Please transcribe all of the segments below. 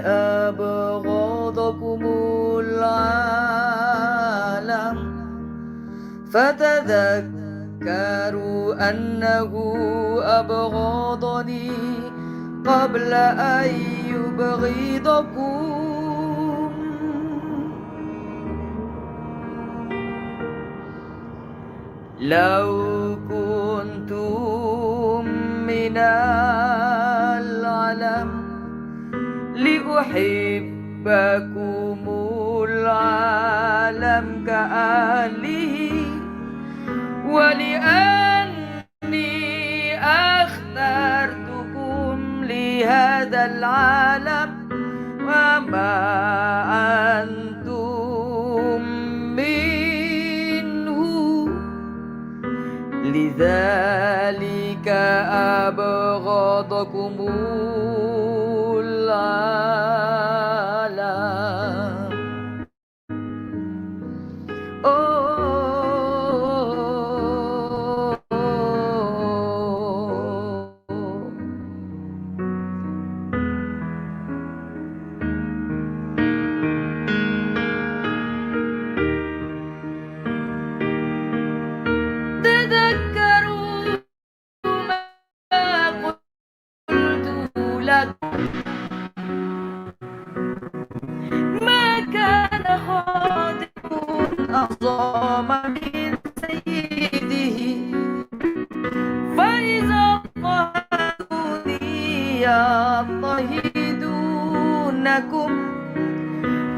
أبغضكم العالم فتذكروا أنه أبغضني قبل أن يبغضكم. لو كنتم من العالم لأحبكم العالم كأهله ولأني اخترتكم لهذا العالم وما أنتم منه لذلك أبغضكم العالم. تذكروا ما قلت لكم ما كان خادم أعظم من سيده فإذا اضطهدوني يضطهدونكم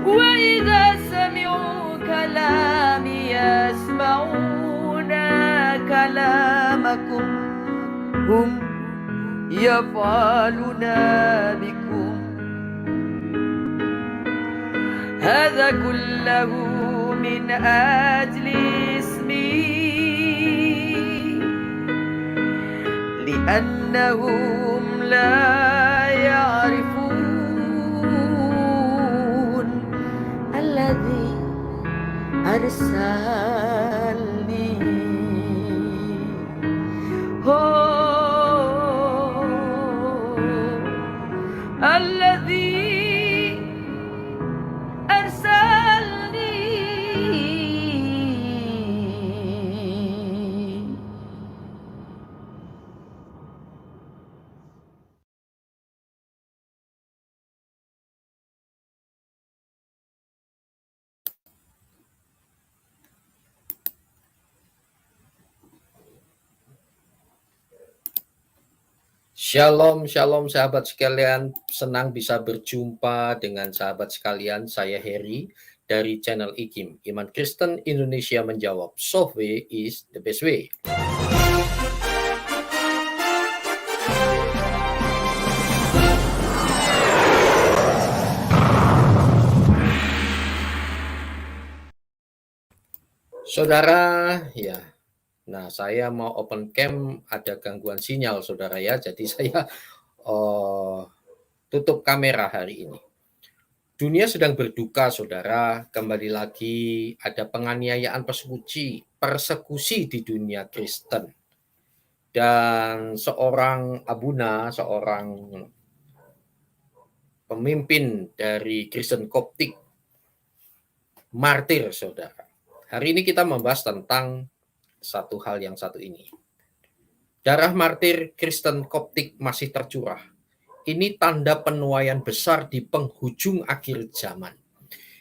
وإذا سمعوا كلامي يسمعون كلامكم هم يفعلون بكم هذا كله من أجل اسمي لأنهم لا يعرفون الذي أرسلني. الذي أرسلني. Shalom, shalom sahabat sekalian. Senang bisa berjumpa dengan sahabat sekalian. Saya Heri dari channel IKIM. Iman Kristen Indonesia menjawab. Soft way is the best way. Saudara, ya. Nah, saya mau open cam, ada gangguan sinyal, saudara ya. Jadi saya tutup kamera hari ini. Dunia sedang berduka, saudara. Kembali lagi ada penganiayaan persekusi di dunia Kristen. Dan seorang abuna, seorang pemimpin dari Kristen Koptik, martir, saudara. Hari ini kita membahas tentang satu hal yang satu ini. Darah martir Kristen Koptik masih tercurah. Ini tanda penuaian besar di penghujung akhir zaman.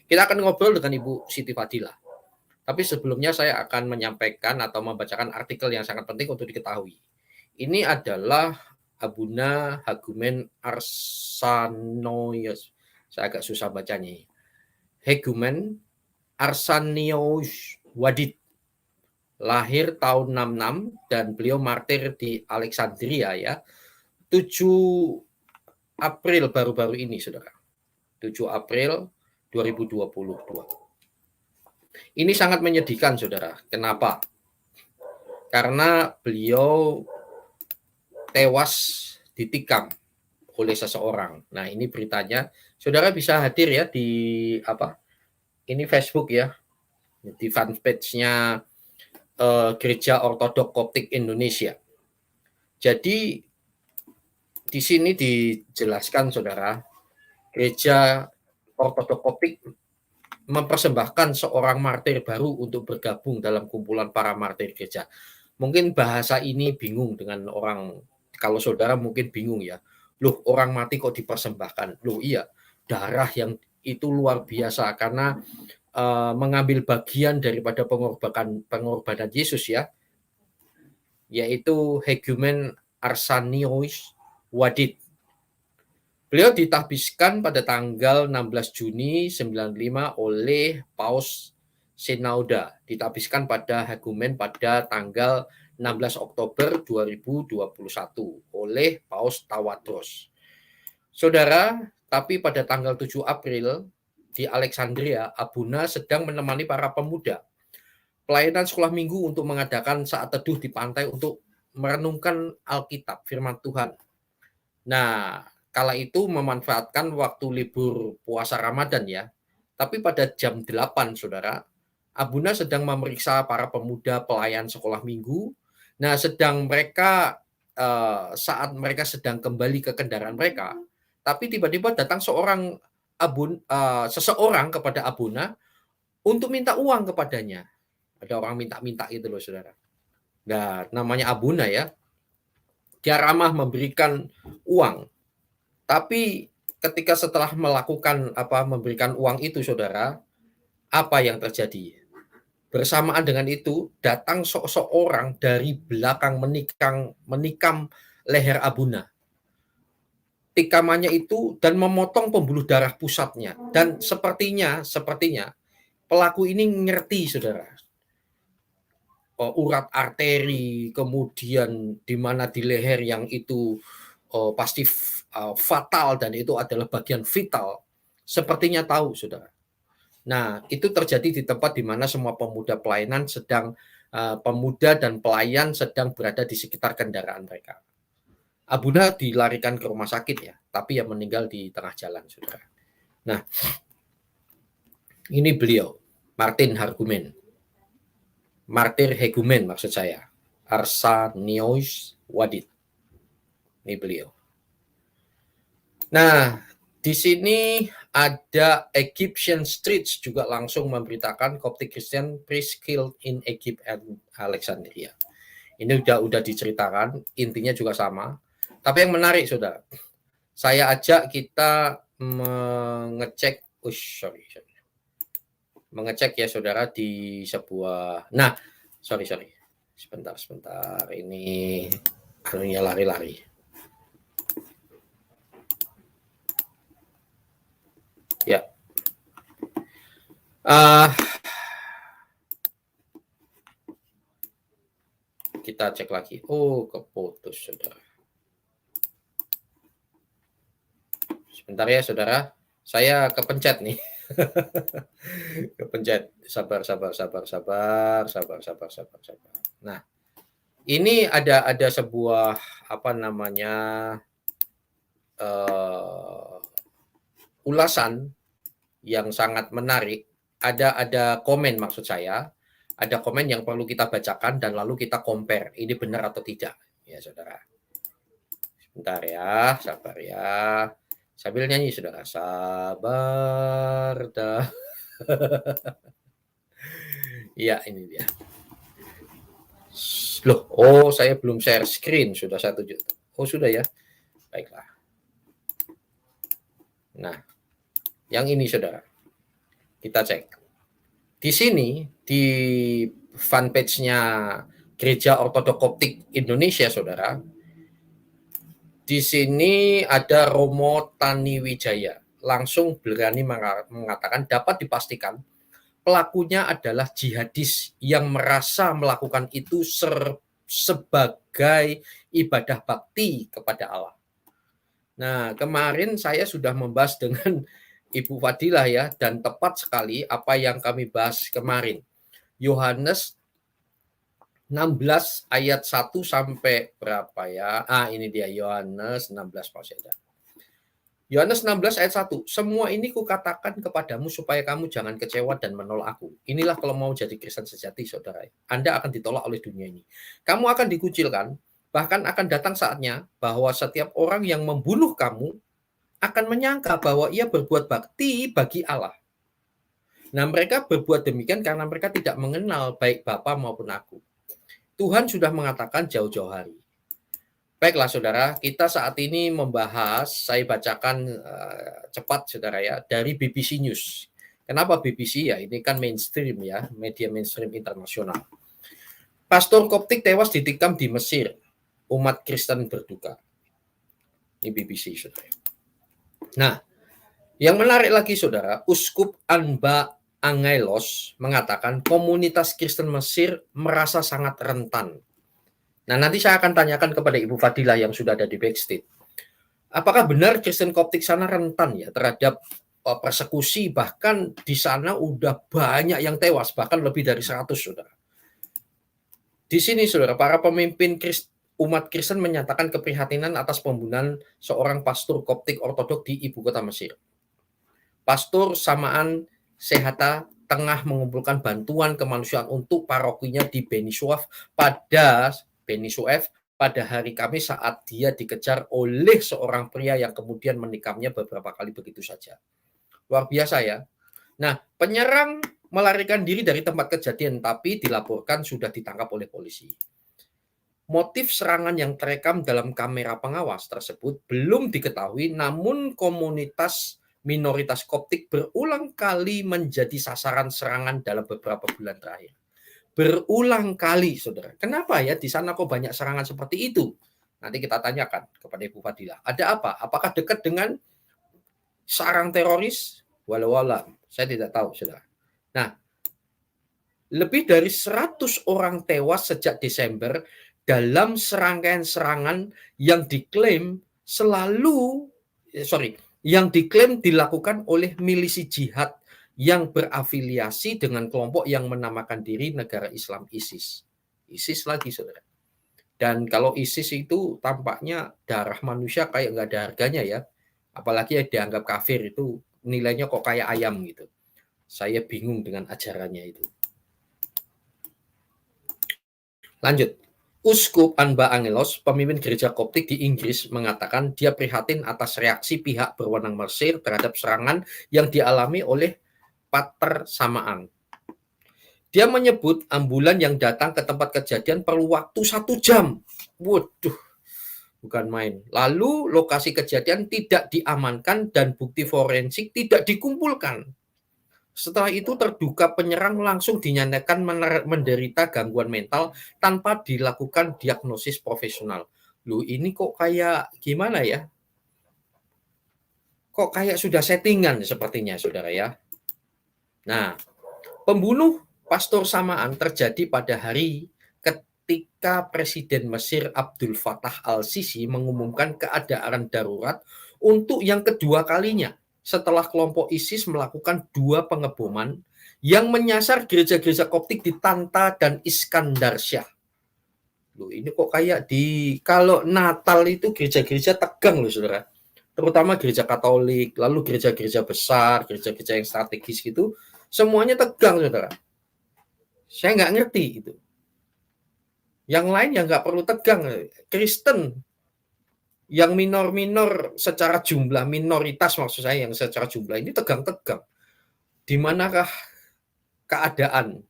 Kita akan ngobrol dengan Ibu Siti Fadila. Tapi sebelumnya saya akan menyampaikan atau membacakan artikel yang sangat penting untuk diketahui. Ini adalah Abuna Hegumen Arsanoios. Saya agak susah bacanya. Hegumen Arsanios Wadid. Lahir tahun 66 dan beliau martir di Alexandria ya. 7 April baru-baru ini, saudara. 7 April 2022. Ini sangat menyedihkan, saudara. Kenapa? Karena beliau tewas ditikam oleh seseorang. Nah, ini beritanya. Saudara bisa hadir ya di ini Facebook ya. Di fanpage-nya Gereja Ortodok Koptik Indonesia. Jadi di sini dijelaskan, saudara, gereja Ortodok Koptik mempersembahkan seorang martir baru untuk bergabung dalam kumpulan para martir gereja. Mungkin bahasa ini bingung dengan orang, kalau saudara mungkin bingung ya. Loh, orang mati kok dipersembahkan? Loh iya, darah yang itu luar biasa karena mengambil bagian daripada pengorbanan Yesus ya, yaitu Hegumen Arsanios Wadid. Beliau ditahbiskan pada tanggal 16 Juni 95 oleh Paus Sinauda. Ditahbiskan pada Hegumen pada tanggal 16 Oktober 2021 oleh Paus Tawadros. Saudara, tapi pada tanggal 7 April di Alexandria, Abuna sedang menemani para pemuda pelayanan sekolah minggu untuk mengadakan saat teduh di pantai untuk merenungkan Alkitab, firman Tuhan. Nah, kala itu memanfaatkan waktu libur puasa Ramadan ya. Tapi pada jam 8, saudara, Abuna sedang memeriksa para pemuda pelayan sekolah minggu. Nah, saat mereka sedang kembali ke kendaraan mereka, tapi tiba-tiba datang seseorang kepada Abuna untuk minta uang kepadanya. Ada orang minta-minta gitu loh, saudara. Nah, namanya Abuna ya. Dia ramah memberikan uang. Tapi ketika setelah memberikan uang itu, saudara, apa yang terjadi? Bersamaan dengan itu, datang seseorang dari belakang menikam leher Abuna. Tikamannya itu dan memotong pembuluh darah pusatnya. Dan sepertinya pelaku ini ngerti, saudara. Urat arteri, kemudian di mana di leher yang itu pasti fatal dan itu adalah bagian vital. Sepertinya tahu, saudara. Nah, itu terjadi di tempat di mana semua pemuda dan pelayan sedang berada di sekitar kendaraan mereka. Abuna dilarikan ke rumah sakit ya, tapi yang meninggal di tengah jalan, saudara. Nah, ini beliau, Martin Martir Hegumen maksud saya, Arsanios Wadid. Ini beliau. Nah, di sini ada Egyptian Streets juga langsung memberitakan Coptic Christian priest killed in Egypt and Alexandria. Ini udah diceritakan, intinya juga sama. Tapi yang menarik, saudara, saya ajak kita mengecek, mengecek ya, saudara, di sebuah. Nah, sorry, sebentar, ini anunya lari-lari. Ya. Kita cek lagi. Oh, keputus, saudara. Sebentar ya, saudara. Saya kepencet nih. Kepencet. Sabar. Nah, ini ada sebuah ulasan yang sangat menarik. Ada komen, maksud saya. Ada komen yang perlu kita bacakan dan lalu kita compare. Ini benar atau tidak. Ya, saudara. Sebentar ya, sabar ya. Sambil nyanyi, saudara. Sabar dah. Iya, ini dia. Loh, saya belum share screen. Sudah saya tunjuk. Oh, sudah ya. Baiklah. Nah, yang ini, saudara. Kita cek. Di sini, di fanpage-nya Gereja Ortodok Koptik Indonesia, saudara, di sini ada Romo Taniwijaya. Langsung berani mengatakan dapat dipastikan pelakunya adalah jihadis yang merasa melakukan itu sebagai ibadah bakti kepada Allah. Nah, kemarin saya sudah membahas dengan Ibu Fadilah ya, dan tepat sekali apa yang kami bahas kemarin. Yohanes 16 ayat 1 sampai berapa ya? Ini dia Yohanes 16 pasnya. Yohanes 16 ayat 1. Semua ini kukatakan kepadamu supaya kamu jangan kecewa dan menolak aku. Inilah kalau mau jadi Kristen sejati, saudara. Anda akan ditolak oleh dunia ini. Kamu akan dikucilkan, bahkan akan datang saatnya bahwa setiap orang yang membunuh kamu akan menyangka bahwa ia berbuat bakti bagi Allah. Nah, mereka berbuat demikian karena mereka tidak mengenal baik Bapa maupun aku. Tuhan sudah mengatakan jauh-jauh hari. Baiklah saudara, kita saat ini membahas, saya bacakan cepat saudara ya, dari BBC News. Kenapa BBC ya? Ini kan mainstream ya, media mainstream internasional. Pastor Koptik tewas ditikam di Mesir. Umat Kristen berduka. Ini BBC saudara. Nah, yang menarik lagi saudara, Uskup Anba Angelos mengatakan komunitas Kristen Mesir merasa sangat rentan. Nah, nanti saya akan tanyakan kepada Ibu Fadilah yang sudah ada di backstage. Apakah benar Kristen Koptik sana rentan ya terhadap persekusi, bahkan di sana udah banyak yang tewas, bahkan lebih dari 100 saudara. Di sini saudara, para pemimpin umat Kristen menyatakan keprihatinan atas pembunuhan seorang pastor Koptik ortodok di ibu kota Mesir. Pastor Samaan Sehata tengah mengumpulkan bantuan kemanusiaan untuk parokinya di Beni Suef pada hari Kamis saat dia dikejar oleh seorang pria yang kemudian menikamnya beberapa kali begitu saja. Luar biasa ya. Nah, penyerang melarikan diri dari tempat kejadian tapi dilaporkan sudah ditangkap oleh polisi. Motif serangan yang terekam dalam kamera pengawas tersebut belum diketahui, namun komunitas minoritas Koptik berulang kali menjadi sasaran serangan dalam beberapa bulan terakhir. Berulang kali, saudara. Kenapa ya di sana kok banyak serangan seperti itu? Nanti kita tanyakan kepada Ibu Fadilah. Ada apa? Apakah dekat dengan sarang teroris? Walau saya tidak tahu, saudara. Nah, lebih dari 100 orang tewas sejak Desember dalam serangkaian serangan yang diklaim dilakukan oleh milisi jihad yang berafiliasi dengan kelompok yang menamakan diri negara Islam ISIS. ISIS lagi, saudara. Dan kalau ISIS itu tampaknya darah manusia kayak nggak ada harganya ya. Apalagi yang dianggap kafir itu nilainya kok kayak ayam gitu. Saya bingung dengan ajarannya itu. Lanjut. Uskup Anba Angelos, pemimpin gereja Koptik di Inggris, mengatakan dia prihatin atas reaksi pihak berwenang Mesir terhadap serangan yang dialami oleh Pater Samaan. Dia menyebut ambulan yang datang ke tempat kejadian perlu waktu 1 jam. Waduh, bukan main. Lalu lokasi kejadian tidak diamankan dan bukti forensik tidak dikumpulkan. Setelah itu terduga penyerang langsung dinyatakan menderita gangguan mental tanpa dilakukan diagnosis profesional. Loh, ini kok kayak gimana ya? Kok kayak sudah settingan sepertinya, saudara ya. Nah, pembunuh Pastor Samaan terjadi pada hari ketika Presiden Mesir Abdul Fattah al-Sisi mengumumkan keadaan darurat untuk yang kedua kalinya setelah kelompok ISIS melakukan 2 pengeboman yang menyasar gereja-gereja Koptik di Tanta dan Iskandar Shah. Loh, ini kok kayak kalau Natal itu gereja-gereja tegang loh, saudara. Terutama gereja Katolik, lalu gereja-gereja besar, gereja-gereja yang strategis gitu. Semuanya tegang, saudara. Saya nggak ngerti itu. Yang lain yang nggak perlu tegang. Kristen yang minor-minor secara jumlah, minoritas maksud saya yang secara jumlah ini tegang-tegang. Di manakah keadaan?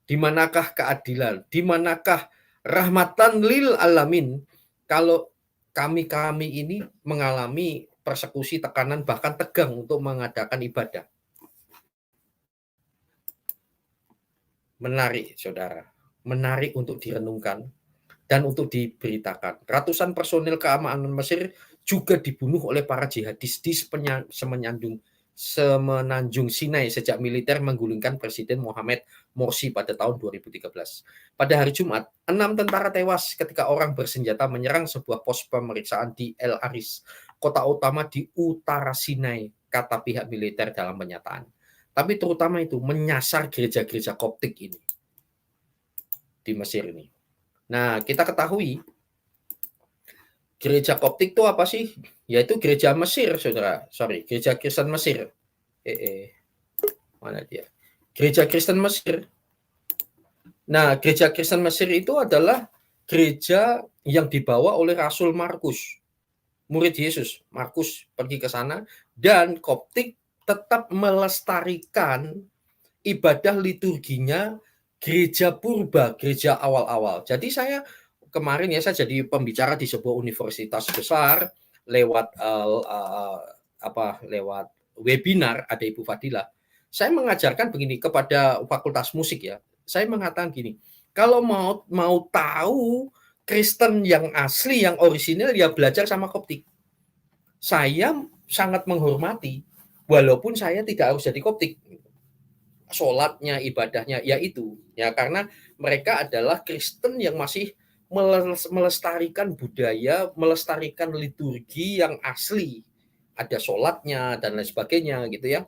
Di manakah keadilan? Di manakah rahmatan lil alamin kalau kami ini mengalami persekusi, tekanan, bahkan tegang untuk mengadakan ibadah? Menarik, saudara. Menarik untuk direnungkan dan untuk diberitakan. Ratusan personil keamanan Mesir juga dibunuh oleh para jihadis di semenanjung Sinai sejak militer menggulingkan Presiden Mohamed Morsi pada tahun 2013. Pada hari Jumat, 6 tentara tewas ketika orang bersenjata menyerang sebuah pos pemeriksaan di El Aris, kota utama di utara Sinai, kata pihak militer dalam pernyataan. Tapi terutama itu menyasar gereja-gereja Koptik ini di Mesir ini. Nah, kita ketahui gereja Koptik itu apa sih? Yaitu gereja Mesir, saudara. Gereja Kristen Mesir. Mana dia? Gereja Kristen Mesir. Nah, gereja Kristen Mesir itu adalah gereja yang dibawa oleh Rasul Markus. murid Yesus, Markus pergi ke sana, dan Koptik tetap melestarikan ibadah liturginya gereja purba, gereja awal-awal. Jadi saya kemarin ya, saya jadi pembicara di sebuah universitas besar lewat lewat webinar, ada Ibu Fadilah. Saya mengajarkan begini kepada fakultas musik ya. Saya mengatakan gini, kalau mau tahu Kristen yang asli, yang orisinil, ya belajar sama Koptik. Saya sangat menghormati, walaupun saya tidak harus jadi Koptik. Sholatnya, ibadahnya, yaitu ya, karena mereka adalah Kristen yang masih melestarikan budaya, melestarikan liturgi yang asli, ada sholatnya dan lain sebagainya gitu ya.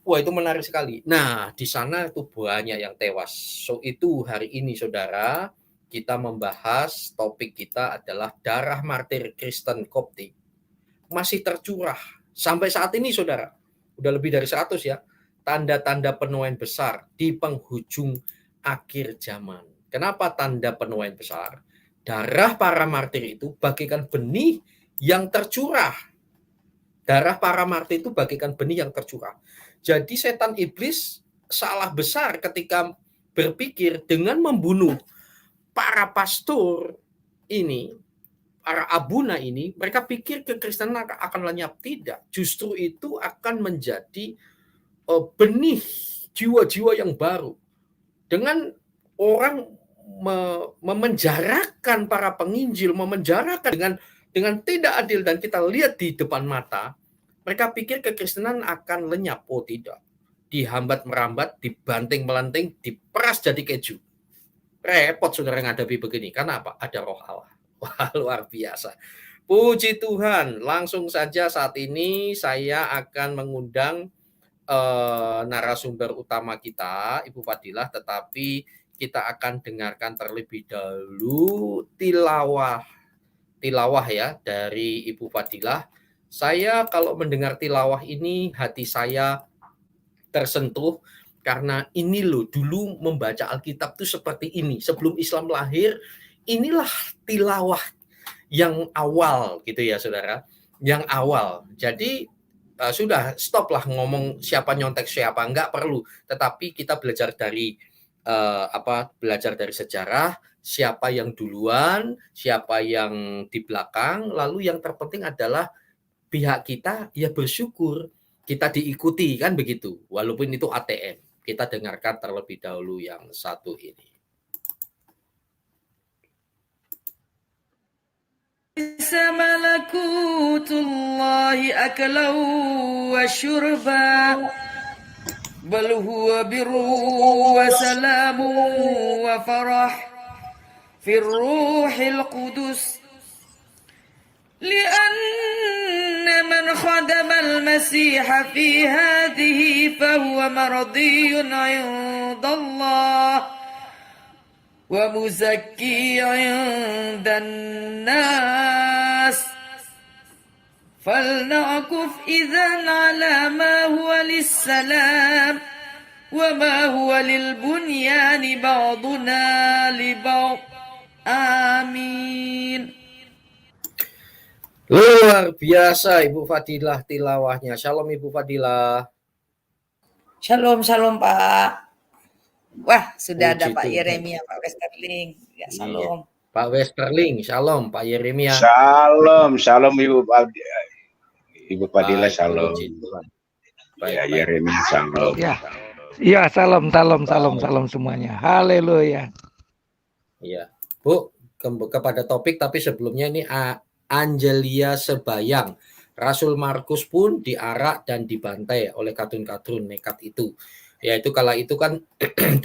Wah, itu menarik sekali. Nah, di sana itu banyak yang tewas. So itu hari ini saudara, kita membahas, topik kita adalah darah martir Kristen Koptik masih tercurah sampai saat ini saudara. Udah lebih dari 100 ya. Tanda-tanda penuaian besar di penghujung akhir zaman. Kenapa tanda penuaian besar? Darah para martir itu bagaikan benih yang tercurah. Darah para martir itu bagaikan benih yang tercurah. Jadi setan iblis salah besar ketika berpikir dengan membunuh para pastor ini, para abuna ini, mereka pikir kekristenan akan lenyap. Tidak, justru itu akan menjadi benih jiwa-jiwa yang baru. Dengan orang memenjarakan para penginjil, memenjarakan dengan tidak adil, dan kita lihat di depan mata, mereka pikir kekristenan akan lenyap. Oh tidak, dihambat merambat, dibanting melanting, diperas jadi keju. Repot saudara menghadapi begini. Karena apa? Ada roh Allah. Wah, luar biasa. Puji Tuhan. Langsung saja saat ini saya akan mengundang narasumber utama kita, Ibu Fadilah, tetapi kita akan dengarkan terlebih dahulu tilawah ya dari Ibu Fadilah. Saya kalau mendengar tilawah ini, hati saya tersentuh karena ini loh, dulu membaca Alkitab itu seperti ini. Sebelum Islam lahir, inilah tilawah yang awal gitu ya saudara, yang awal. Jadi sudah stoplah ngomong siapa nyontek siapa, enggak perlu. Tetapi kita belajar dari belajar dari sejarah, siapa yang duluan, siapa yang di belakang, lalu yang terpenting adalah pihak kita ya bersyukur kita diikuti, kan begitu. Walaupun itu ATM. Kita dengarkan terlebih dahulu yang satu ini. Malakutullahi aklau wa syurba bal huwa birru wa salamu wa farah fi ruhil qudus lianna man khadama al-masiha fi hadhihi fahuwa maradiyun 'inda Allah ومزكي عند الناس فلنعكف إذن على ما هو للسلام وما هو للبنيان بعضنا لبعض آمين. Luar biasa Ibu Fadilah tilawahnya. Shalom Ibu Fadilah. Shalom Pak. Wah, sudah ada Pak Tuhan. Yeremia, Pak Westerling. Ya, shalom. Iya. Pak Westerling, shalom. Pak Yeremia. Shalom Ibu Fadilah, shalom. Baik, ya, Yeremia, shalom. Ya, salam semuanya. Haleluya. Iya, Bu, kepada topik, tapi sebelumnya ini Angelia Sebayang. Rasul Markus pun diarak dan dibantai oleh kadrun-kadrun nekat itu. Yaitu kala itu kan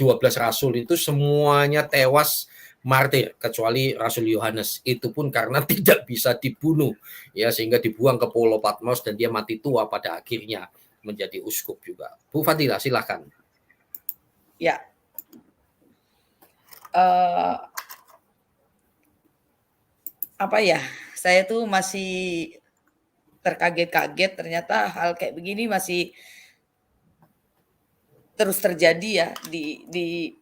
12 rasul itu semuanya tewas martir kecuali Rasul Yohanes, itu pun karena tidak bisa dibunuh ya, sehingga dibuang ke Pulau Patmos dan dia mati tua pada akhirnya menjadi uskup juga. Bu Fadilah silakan. Ya. Saya tuh masih terkaget-kaget, ternyata hal kayak begini masih terus terjadi ya di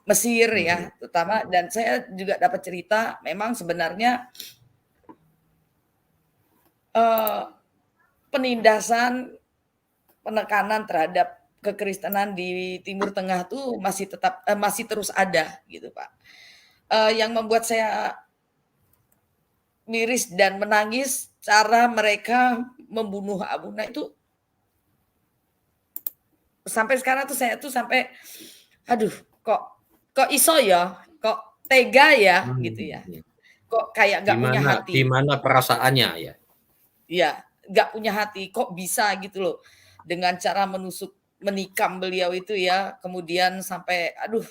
Mesir ya, terutama. Dan saya juga dapat cerita, memang sebenarnya penindasan, penekanan terhadap kekristenan di Timur Tengah tuh masih terus ada gitu, Pak. Yang membuat saya miris dan menangis cara mereka membunuh Abuna itu sampai sekarang tuh saya tuh sampai aduh kok iso ya, kok tega ya gitu ya. Kok kayak nggak punya hati. Gimana perasaannya ya? Ya, nggak punya hati. Kok bisa gitu loh dengan cara menikam beliau itu ya. Kemudian sampai aduh,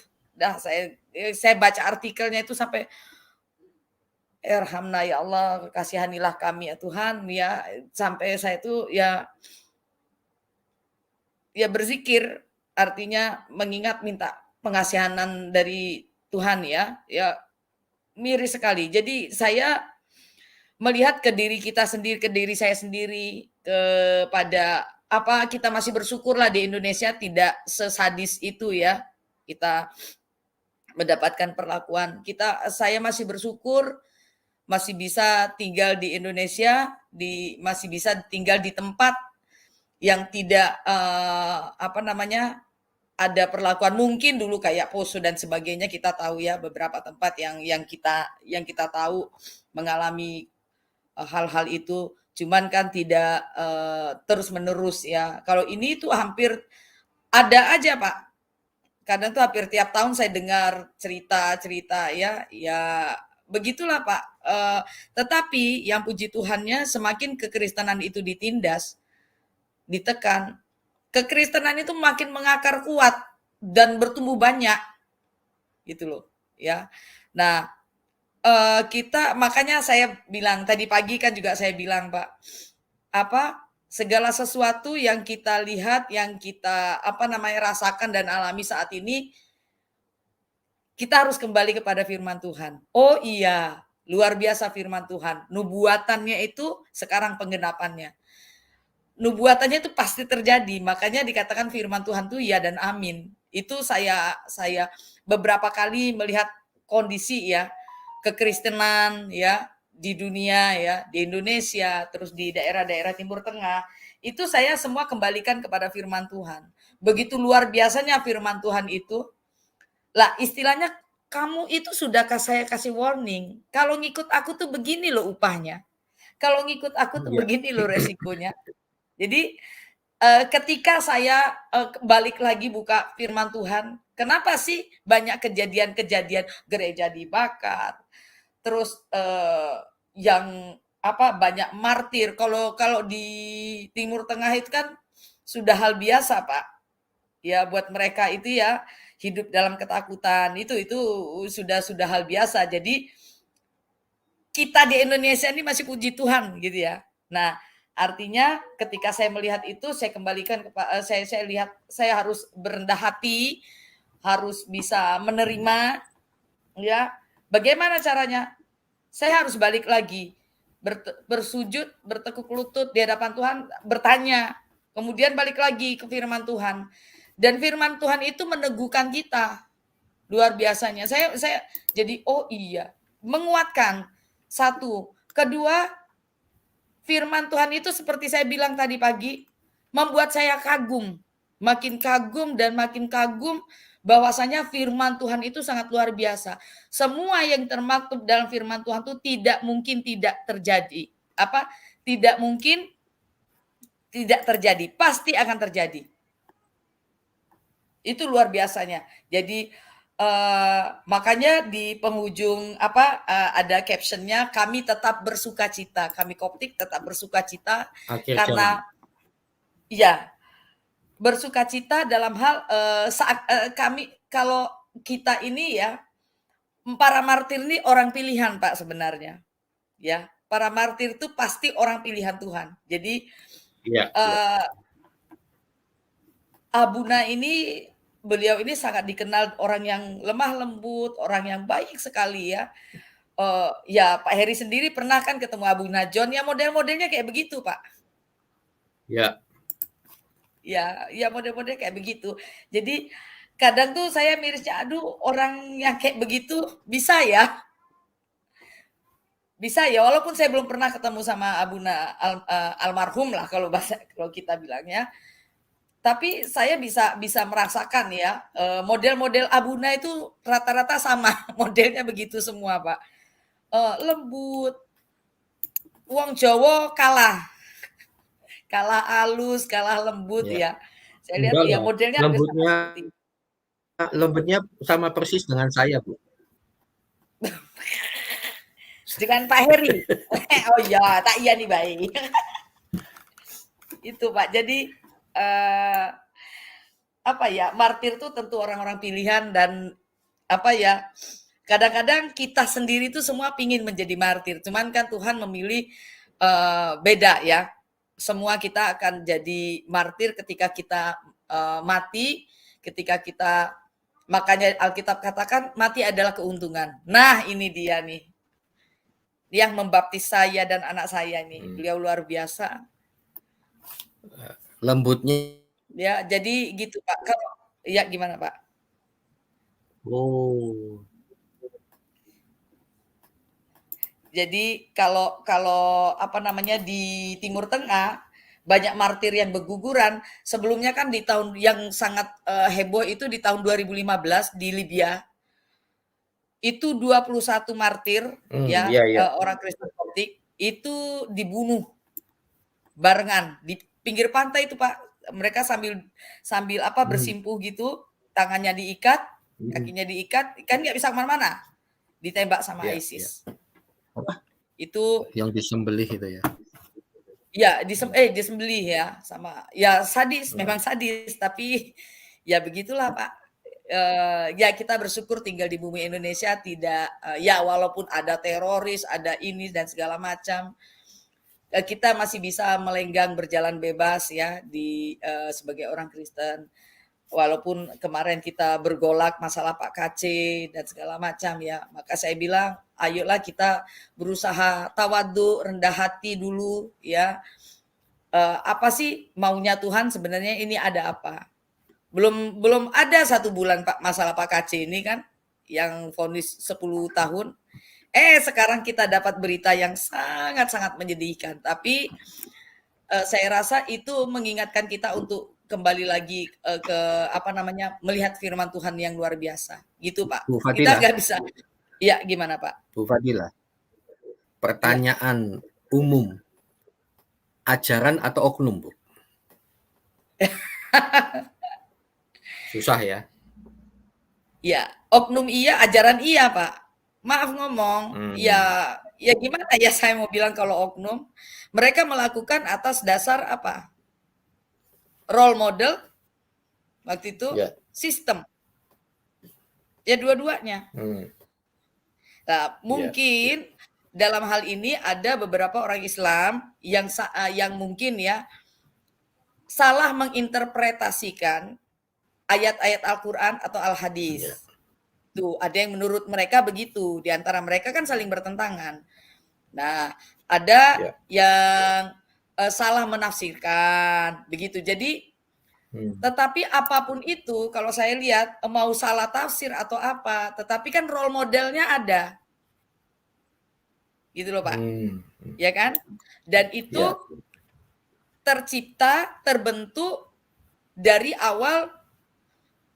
saya baca artikelnya itu sampai Irhamna ya Allah, kasihanilah kami ya Tuhan ya. Sampai saya itu ya berzikir, artinya mengingat minta pengasihanan dari Tuhan ya. Ya miris sekali. Jadi saya melihat ke diri kita sendiri, ke diri saya sendiri, kepada apa kita masih bersyukurlah di Indonesia tidak sesadis itu ya. Kita mendapatkan perlakuan. Saya masih bersyukur masih bisa tinggal di Indonesia, masih bisa tinggal di tempat yang tidak ada perlakuan mungkin dulu kayak Poso dan sebagainya. Kita tahu ya beberapa tempat yang kita tahu mengalami hal-hal itu, cuman kan tidak terus menerus ya. Kalau ini tuh hampir ada aja Pak. Kadang tuh hampir tiap tahun saya dengar cerita-cerita ya begitulah Pak. Tetapi yang puji Tuhannya semakin kekristenan itu ditindas, ditekan, kekristenan itu makin mengakar kuat dan bertumbuh banyak gitu loh ya. Nah, kita makanya saya bilang tadi pagi kan juga saya bilang Pak, segala sesuatu yang kita lihat, yang kita rasakan dan alami saat ini, kita harus kembali kepada firman Tuhan. Oh iya, luar biasa firman Tuhan. Nubuatannya itu sekarang penggenapannya. Nubuatannya itu pasti terjadi, makanya dikatakan firman Tuhan itu ya dan amin. Itu saya beberapa kali melihat kondisi ya kekristenan ya di dunia ya, di Indonesia, terus di daerah-daerah Timur Tengah, itu saya semua kembalikan kepada firman Tuhan. Begitu luar biasanya firman Tuhan itu. Lah istilahnya kamu itu sudah saya kasih warning, kalau ngikut aku tuh begini loh upahnya. Kalau ngikut aku tuh begini loh resikonya. Jadi ketika saya balik lagi buka firman Tuhan, kenapa sih banyak kejadian-kejadian gereja dibakar, terus yang banyak martir. Kalau di Timur Tengah itu kan sudah hal biasa Pak. Ya buat mereka itu ya hidup dalam ketakutan itu sudah hal biasa. Jadi kita di Indonesia ini masih puji Tuhan gitu ya. Nah, artinya ketika saya melihat itu saya kembalikan saya lihat saya harus berendah hati, harus bisa menerima ya. Bagaimana caranya? Saya harus balik lagi bersujud, bertekuk lutut di hadapan Tuhan, bertanya, kemudian balik lagi ke firman Tuhan. Dan firman Tuhan itu meneguhkan kita luar biasanya. Saya jadi oh iya, menguatkan. Satu, kedua, firman Tuhan itu seperti saya bilang tadi pagi, membuat saya kagum, makin kagum bahwasanya firman Tuhan itu sangat luar biasa. Semua yang termaktub dalam firman Tuhan itu tidak mungkin tidak terjadi. Tidak mungkin tidak terjadi, pasti akan terjadi. Itu luar biasanya. Jadi makanya di penghujung ada captionnya, kami tetap bersukacita, kami Koptik tetap bersukacita karena ya bersukacita dalam hal saat kami, kalau kita ini ya para martir ini orang pilihan Pak sebenarnya ya, para martir itu pasti orang pilihan Tuhan. Jadi Abuna ini, beliau ini sangat dikenal orang yang lemah lembut, orang yang baik sekali ya. Ya Pak Heri sendiri pernah kan ketemu Abuna John, ya model-modelnya kayak begitu Pak. Ya model-modelnya kayak begitu. Jadi kadang tuh saya mirisnya, aduh orang yang kayak begitu bisa ya. bisa ya, walaupun saya belum pernah ketemu sama Abuna almarhum lah kalau kita bilangnya. Tapi saya bisa merasakan ya, model-model Abuna itu rata-rata sama, modelnya begitu semua, Pak. Lembut, wong Jawa kalah halus, kalah lembut Ya. ya. Saya lihat Enggak ya lah, modelnya hampir sama seperti lembutnya sama persis dengan saya, Bu. dengan Pak Heri. Oh iya, tak iya nih baik. Itu Pak. Jadi apa ya, martir tuh tentu orang-orang pilihan dan apa ya, kadang-kadang kita sendiri tuh semua pingin menjadi martir. Cuman kan Tuhan memilih beda ya. Semua kita akan jadi martir ketika kita mati, ketika kita makanya Alkitab katakan mati adalah keuntungan. Nah, ini dia nih. Yang membaptis saya dan anak saya ini. Beliau luar biasa. Lembutnya. Ya, jadi gitu Pak. Kalau ya gimana Pak? Oh. Jadi kalau apa namanya di Timur Tengah banyak martir yang berguguran. Sebelumnya kan di tahun yang sangat heboh itu di tahun 2015 di Libya. Itu 21 martir ya, Iya. orang Kristen Koptik itu dibunuh barengan di pinggir pantai itu Pak. Mereka sambil apa bersimpuh gitu, tangannya diikat, kakinya diikat, kan nggak bisa kemana-mana. Ditembak sama ISIS. Apa? Itu yang disembelih itu ya. Ya, disembelih ya sama ya sadis, memang sadis, tapi ya begitulah Pak. Ya kita bersyukur tinggal di bumi Indonesia tidak ya walaupun ada teroris, ada ini dan segala macam, kita masih bisa melenggang berjalan bebas ya di sebagai orang Kristen. Walaupun kemarin kita bergolak masalah Pak KC dan segala macam ya, maka saya bilang ayolah kita berusaha tawadhu, rendah hati dulu ya. Apa sih maunya Tuhan sebenarnya, ini ada apa? Belum ada 1 bulan Pak masalah Pak KC ini kan, yang vonis 10 tahun. Sekarang kita dapat berita yang sangat-sangat menyedihkan. Tapi saya rasa itu mengingatkan kita untuk kembali lagi ke apa namanya, melihat firman Tuhan yang luar biasa gitu Pak. Bu Kita Fadila. nggak bisa. Ya gimana Pak? Bu Fadila. Pertanyaan umum. Ajaran atau oknum, Bu? Susah ya. Ya, oknum iya, ajaran iya Pak. Maaf ngomong, ya gimana ya saya mau bilang kalau oknum, mereka melakukan atas dasar apa? Role model waktu itu sistem. Ya dua-duanya. Nah, mungkin dalam hal ini ada beberapa orang Islam yang mungkin ya salah menginterpretasikan ayat-ayat Al-Qur'an atau Al-Hadis. Tuh, ada yang menurut mereka begitu, di antara mereka kan saling bertentangan. Nah, ada yang salah menafsirkan, begitu. Jadi, tetapi apapun itu, kalau saya lihat mau salah tafsir atau apa, tetapi kan role modelnya ada, gitu loh Pak, ya kan? Dan itu tercipta, terbentuk dari awal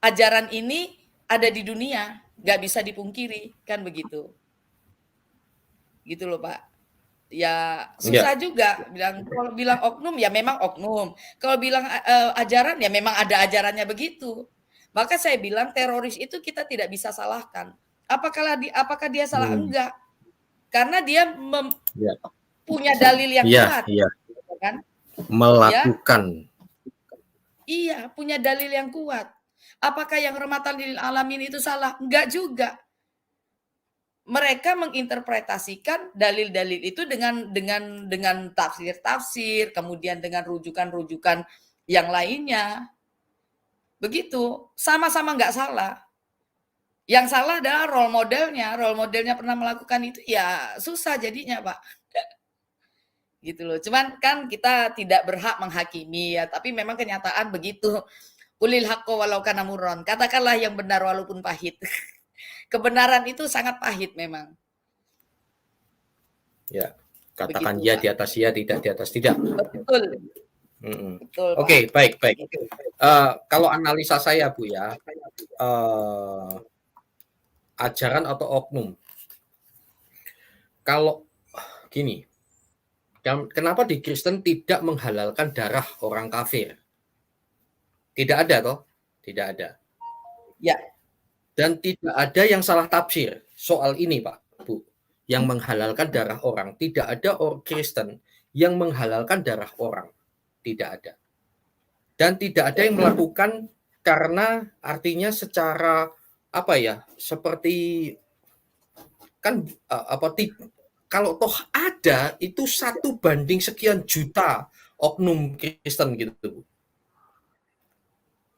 ajaran ini ada di dunia, nggak bisa dipungkiri, kan begitu. Gitu loh Pak. Ya susah juga kalau bilang oknum ya memang oknum. Kalau bilang ajaran ya memang ada ajarannya begitu. Maka saya bilang teroris itu kita tidak bisa salahkan. Apakah dia salah? Enggak. Karena dia punya dalil yang kuat. Kan? Melakukan. Iya, punya dalil yang kuat. Apakah yang rahmatan lil alamin itu salah? Enggak juga. Mereka menginterpretasikan dalil-dalil itu dengan tafsir-tafsir, kemudian dengan rujukan-rujukan yang lainnya. Begitu, sama-sama nggak salah. Yang salah adalah role modelnya. Role modelnya pernah melakukan itu, ya susah jadinya, Pak. Gitu loh. Cuman kan kita tidak berhak menghakimi ya, tapi memang kenyataan begitu. Ulil haqqo walau kana murran. Katakanlah yang benar walaupun pahit. Kebenaran itu sangat pahit memang. Ya, katakan Begitu, ya Pak. di atas ya, tidak di atas tidak. Betul, betul, Pak. Oke, baik. Kalau analisa saya, Bu ya, ajaran atau oknum. Kalau gini, kenapa di Kristen tidak menghalalkan darah orang kafir? Tidak ada toh? Tidak ada. Ya. Dan tidak ada yang salah tafsir soal ini, Pak, Bu. Yang menghalalkan darah orang. Tidak ada orang Kristen yang menghalalkan darah orang. Tidak ada. Dan tidak ada yang melakukan karena artinya secara apa ya? Seperti kan kalau toh ada itu 1 banding sekian juta oknum Kristen gitu, Bu.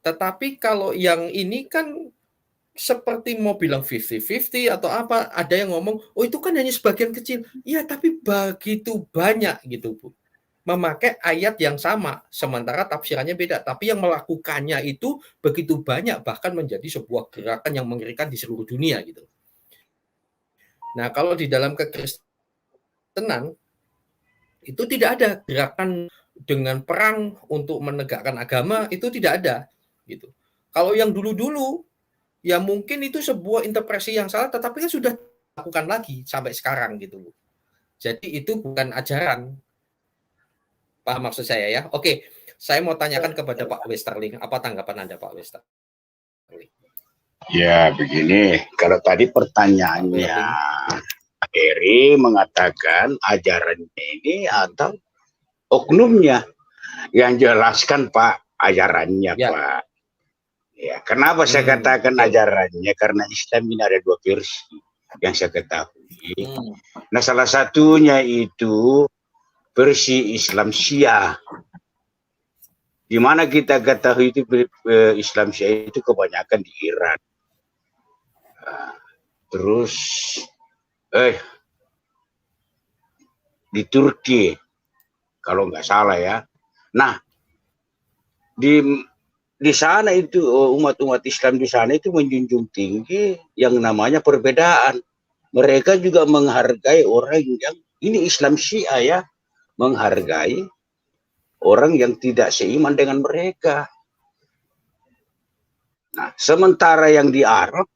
Tetapi kalau yang ini kan seperti mau bilang 50-50 atau apa, ada yang ngomong, oh itu kan hanya sebagian kecil. Ya, tapi begitu banyak gitu, Bu. Memakai ayat yang sama, sementara tafsirannya beda. Tapi yang melakukannya itu begitu banyak, bahkan menjadi sebuah gerakan yang mengerikan di seluruh dunia gitu. Nah, kalau di dalam kekristenan, itu tidak ada gerakan dengan perang untuk menegakkan agama, itu tidak ada gitu. Kalau yang dulu-dulu ya mungkin itu sebuah interpretasi yang salah, tetapi kan sudah dilakukan lagi sampai sekarang gitu. Jadi itu bukan ajaran, paham maksud saya ya. Oke, saya mau tanyakan kepada Pak Westerling, apa tanggapan Anda Pak Westerling? Ya begini, kalau tadi pertanyaannya Pak Heri mengatakan ajarannya ini atau oknumnya, yang jelaskan Pak ajarannya ya. Pak. Ya, kenapa saya katakan ajarannya? Karena Islam ini ada 2 versi yang saya ketahui. Nah, salah satunya itu versi Islam Syiah. Di mana kita ketahui itu Islam Syiah itu kebanyakan di Iran. Terus di Turki kalau nggak salah ya. Nah, di sana itu umat-umat Islam di sana itu menjunjung tinggi yang namanya perbedaan. Mereka juga menghargai orang yang ini Islam Syiah ya, menghargai orang yang tidak seiman dengan mereka. Nah, sementara yang di Arab,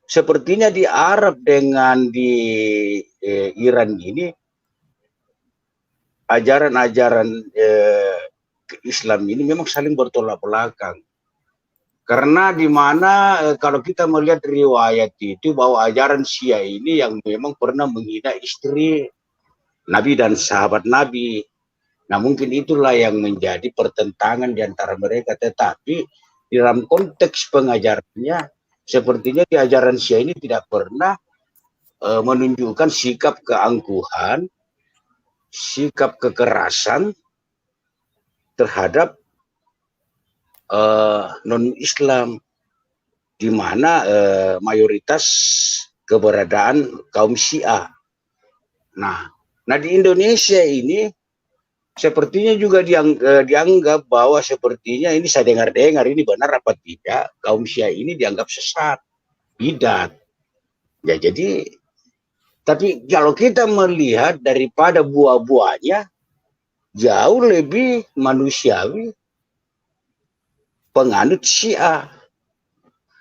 sepertinya di Arab dengan di Iran ini ajaran-ajaran Islam ini memang saling bertolak belakang. Karena di mana kalau kita melihat riwayat itu bahwa ajaran Syiah ini yang memang pernah menghina istri Nabi dan sahabat Nabi. Nah, mungkin itulah yang menjadi pertentangan di antara mereka. Tetapi di dalam konteks pengajarannya, sepertinya di ajaran Syiah ini tidak pernah menunjukkan sikap keangkuhan, sikap kekerasan terhadap non-Islam, di mana mayoritas keberadaan kaum Syiah. Nah di Indonesia ini sepertinya juga dianggap bahwa sepertinya ini saya dengar-dengar ini benar apa tidak, kaum Syiah ini dianggap sesat, bidat. Ya jadi, tapi kalau kita melihat daripada buah-buahnya jauh lebih manusiawi penganut Syiah.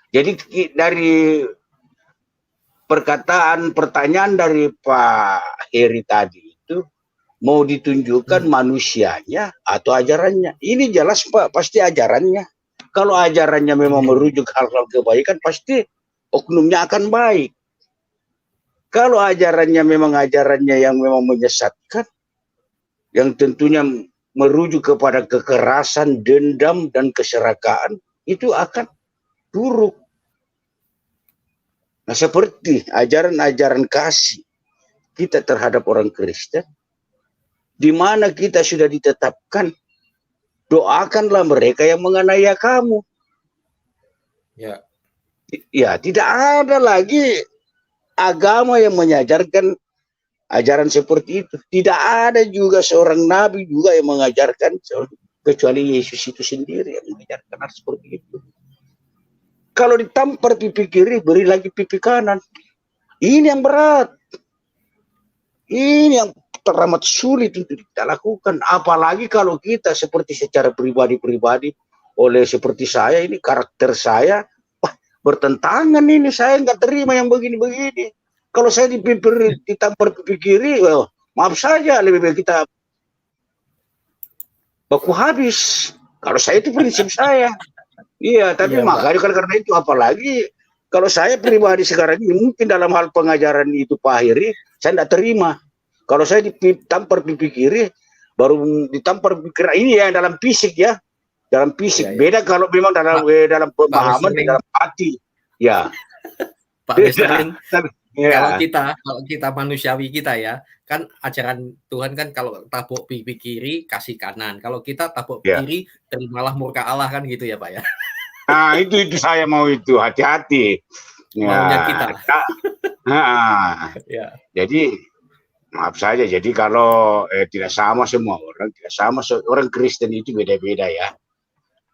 Jadi dari pertanyaan dari Pak Heri tadi itu mau ditunjukkan manusianya atau ajarannya. Ini jelas Pak, pasti ajarannya. Kalau ajarannya memang merujuk hal-hal kebaikan, pasti oknumnya akan baik. Kalau ajarannya memang yang memang menyesatkan, yang tentunya merujuk kepada kekerasan, dendam, dan keserakaan, itu akan buruk. Nah, seperti ajaran-ajaran kasih kita terhadap orang Kristen, di mana kita sudah ditetapkan, doakanlah mereka yang menganiaya kamu. Ya, tidak ada lagi agama yang mengajarkan ajaran seperti itu. Tidak ada juga seorang nabi juga yang mengajarkan, kecuali Yesus itu sendiri yang mengajarkan hal seperti itu. Kalau ditampar pipi kiri, beri lagi pipi kanan. Ini yang berat. Ini yang teramat sulit untuk kita lakukan. Apalagi kalau kita seperti secara pribadi-pribadi, oleh seperti saya ini, karakter saya, wah, bertentangan ini, saya nggak terima yang begini-begini. Kalau saya ditampar pipi kiri, well, maaf saja, lebih baik kita baku habis. Kalau saya itu prinsip saya. Iya, tapi Iya, Pak. makanya karena itu, apalagi kalau saya pribadi sekarang ini, mungkin dalam hal pengajaran itu Pak Heri, saya tidak terima. Kalau saya ditampar pipi kiri, baru ditampar pipi kiri, ini ya dalam fisik ya, dalam fisik. Iya, iya. Beda kalau memang dalam dalam pemahaman, Westerling. dalam hati. Ya. Pak Westerling, Ya. kalau kita manusiawi kita ya, kan ajaran Tuhan kan kalau tabuk pipi kiri kasih kanan, kalau kita tabuk Ya. kiri terimalah murka Allah kan gitu ya Pak ya. Nah, itu saya mau itu, hati-hati. Maunya kita. Nah, Ya. jadi maaf saja, jadi kalau tidak sama semua orang, tidak sama orang Kristen itu beda-beda ya.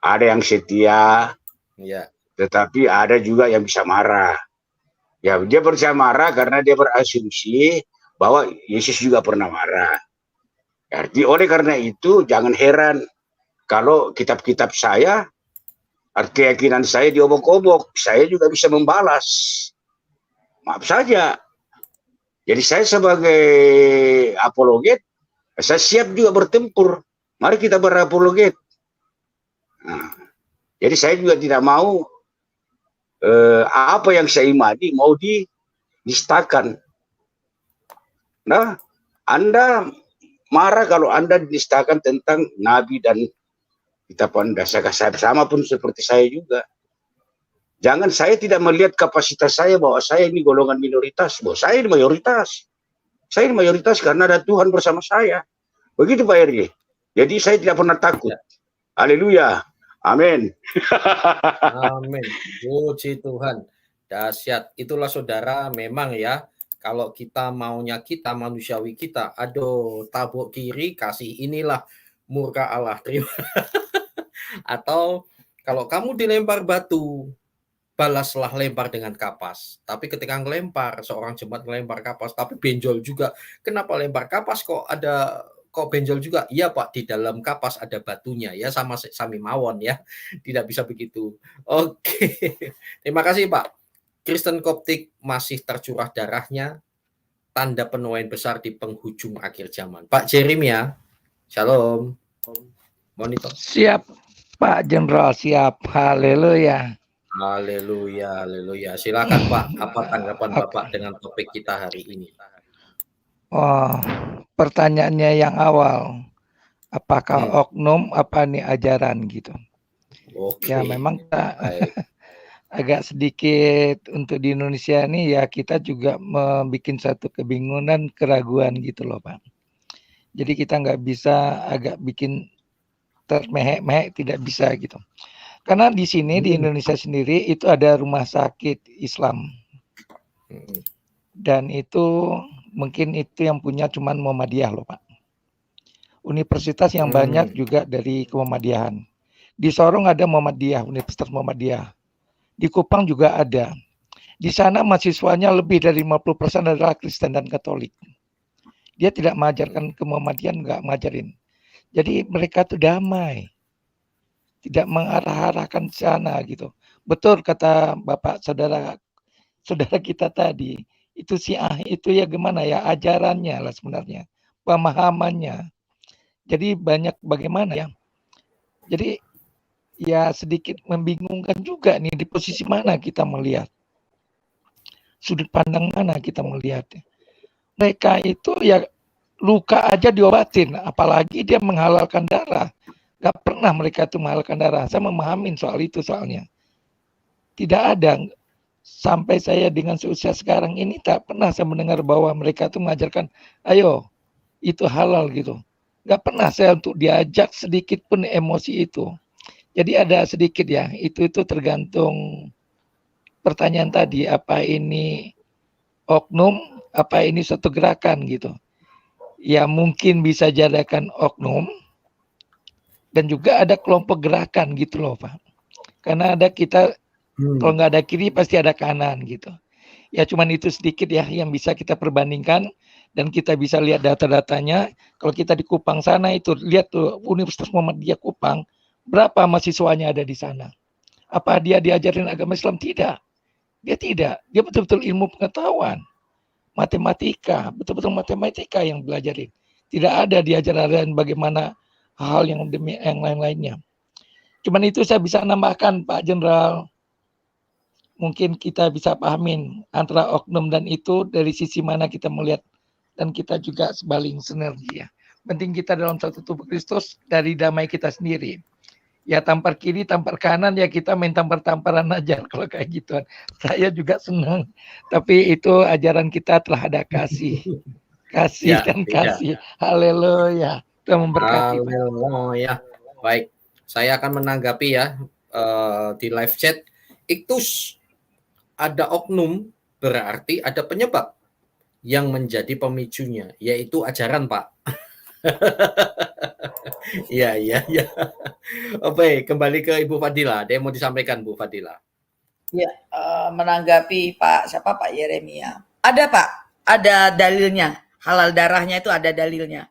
Ada yang setia, Ya. tetapi ada juga yang bisa marah. Ya, dia bisa marah karena dia berasumsi bahwa Yesus juga pernah marah. Arti oleh karena itu jangan heran kalau kitab-kitab saya, keyakinan saya diobok-obok, saya juga bisa membalas. Maaf saja. Jadi saya sebagai apologet, saya siap juga bertempur. Mari kita berapologet. Nah, jadi saya juga tidak mau apa yang saya imani mau dinistakan. Nah, Anda marah kalau Anda dinistakan tentang Nabi dan kitab Anda. Saya sama pun seperti saya juga. Jangan saya tidak melihat kapasitas saya bahwa saya ini golongan minoritas. Bahwa saya ini mayoritas. Saya ini mayoritas karena ada Tuhan bersama saya. Begitu Pak Heri. Jadi saya tidak pernah takut. Haleluya. Amin. Amin. Puji Tuhan. Dahsyat. Itulah saudara, memang ya, kalau kita maunya kita, manusiawi kita, aduh, tabuk kiri, kasih inilah murka Allah. Terima. Atau kalau kamu dilempar batu, balaslah lempar dengan kapas. Tapi ketika ngelempar, seorang jemaat ngelempar kapas, tapi benjol juga. Kenapa lempar kapas kok benjol juga? Iya Pak, di dalam kapas ada batunya ya, sama sami mawon ya. Tidak bisa begitu. Oke. Terima kasih Pak. Kristen Koptik masih tercurah darahnya, tanda penuaian besar di penghujung akhir zaman. Pak Jeremia, shalom. Monitor. Siap, Pak Jenderal, siap. Haleluya. Haleluya, haleluya. Silakan Pak, apa tanggapan Bapak dengan topik kita hari ini? Oh, pertanyaannya yang awal, apakah oknum, apa nih ajaran gitu? Oke. Ya memang kita agak sedikit untuk di Indonesia ini ya kita juga membuat satu kebingungan, keraguan gitu loh Pak. Jadi kita nggak bisa agak bikin termehek-mehek, tidak bisa gitu. Karena di sini di Indonesia sendiri itu ada rumah sakit Islam. Dan itu mungkin itu yang punya cuman Muhammadiyah loh Pak. Universitas yang banyak juga dari Muhammadiyahan. Di Sorong ada Muhammadiyah, Universitas Muhammadiyah. Di Kupang juga ada. Di sana mahasiswanya lebih dari 50% adalah Kristen dan Katolik. Dia tidak mengajarkan ke Muhammadiyahan, enggak ngajarin. Jadi mereka tuh damai. Tidak mengarah-arahkan ke sana gitu. Betul kata Bapak saudara kita tadi. Itu itu ya gimana ya ajarannya lah sebenarnya. Pemahamannya. Jadi banyak bagaimana ya. Jadi ya sedikit membingungkan juga nih di posisi mana kita melihat. Sudut pandang mana kita melihat. Mereka itu ya luka aja diobatin. Apalagi dia menghalalkan darah. Gak pernah mereka itu menghalalkan darah. Saya memahami soal itu soalnya. Tidak ada. Sampai saya dengan seusia sekarang ini tak pernah saya mendengar bahwa mereka itu mengajarkan, ayo itu halal gitu. Gak pernah saya untuk diajak sedikit pun emosi itu. Jadi ada sedikit ya, itu tergantung pertanyaan tadi, apa ini oknum, apa ini suatu gerakan gitu. Ya mungkin bisa jadikan oknum, dan juga ada kelompok gerakan gitu loh Pak. Karena ada kita, kalau nggak ada kiri pasti ada kanan gitu. Ya cuman itu sedikit ya yang bisa kita perbandingkan. dan kita bisa lihat data-datanya. Kalau kita di Kupang sana itu lihat tuh Universitas Muhammadiyah Kupang, berapa mahasiswanya ada di sana? Apa dia diajarin agama Islam? Tidak. Dia tidak. Dia betul-betul ilmu pengetahuan, matematika, betul-betul matematika yang belajarin. Tidak ada diajarin bagaimana hal yang lain-lainnya. Cuman itu saya bisa nambahkan Pak Jenderal. Mungkin kita bisa pahamin antara oknum dan itu dari sisi mana kita melihat, dan kita juga sebaling sinergi ya. Penting kita dalam satu tubuh Kristus dari damai kita sendiri. Ya tampar kiri, tampar kanan, ya kita main tampar-tamparan aja kalau kayak gituan. Saya juga senang. Tapi itu ajaran kita telah ada kasih. Kasih Ya, dan beda. kasih. Haleluya. Tuhan memberkati. Pak. Haleluya. Baik, saya akan menanggapi ya di live chat. Iktus, ada oknum berarti ada penyebab yang menjadi pemicunya, yaitu ajaran, Pak. Iya. Oke, kembali ke Ibu Fadila. Ada yang mau disampaikan, Bu Fadila? Ya, menanggapi Pak Yeremia. Ada Pak, ada dalilnya. Halal darahnya itu ada dalilnya.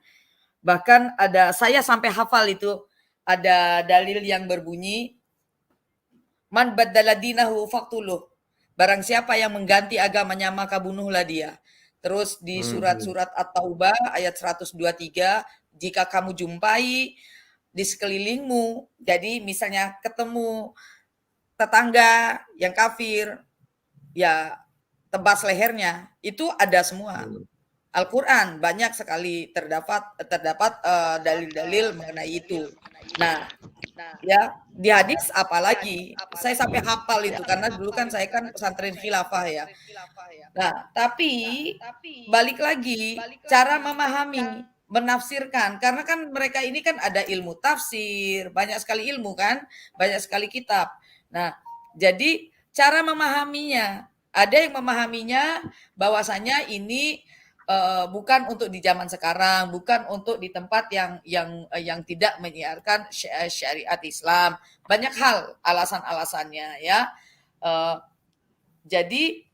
Bahkan saya sampai hafal itu, ada dalil yang berbunyi, man baddala dinahu faqtuluh. Barang siapa yang mengganti agamanya maka bunuhlah dia. Terus di surat-surat At-Taubah ayat 123, jika kamu jumpai di sekelilingmu, jadi misalnya ketemu tetangga yang kafir, ya tebas lehernya, itu ada semua. Al-Quran banyak sekali terdapat dalil-dalil mengenai itu. Nah, ya di hadis apalagi saya sampai hafal itu, karena dulu kan saya kan pesantren khilafah ya. Nah, tapi balik lagi cara memahami, menafsirkan, karena kan mereka ini kan ada ilmu tafsir, banyak sekali ilmu kan, banyak sekali kitab. Nah, jadi cara memahaminya, ada yang memahaminya bahwasanya ini bukan untuk di zaman sekarang, bukan untuk di tempat yang tidak menyiarkan syariat Islam. Banyak hal alasan-alasannya ya. Jadi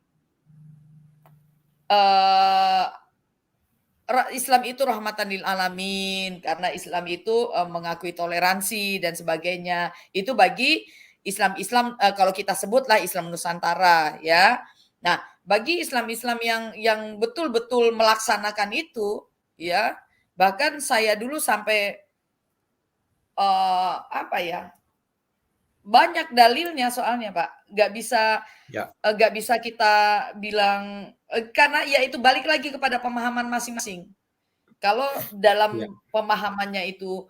Islam itu rahmatan lil alamin, karena Islam itu mengakui toleransi dan sebagainya. Itu bagi Islam kalau kita sebutlah Islam Nusantara ya. Nah, bagi Islam yang betul-betul melaksanakan itu ya, bahkan saya dulu sampai banyak dalilnya soalnya Pak, nggak bisa kita bilang, karena ya itu balik lagi kepada pemahaman masing-masing. Kalau dalam pemahamannya itu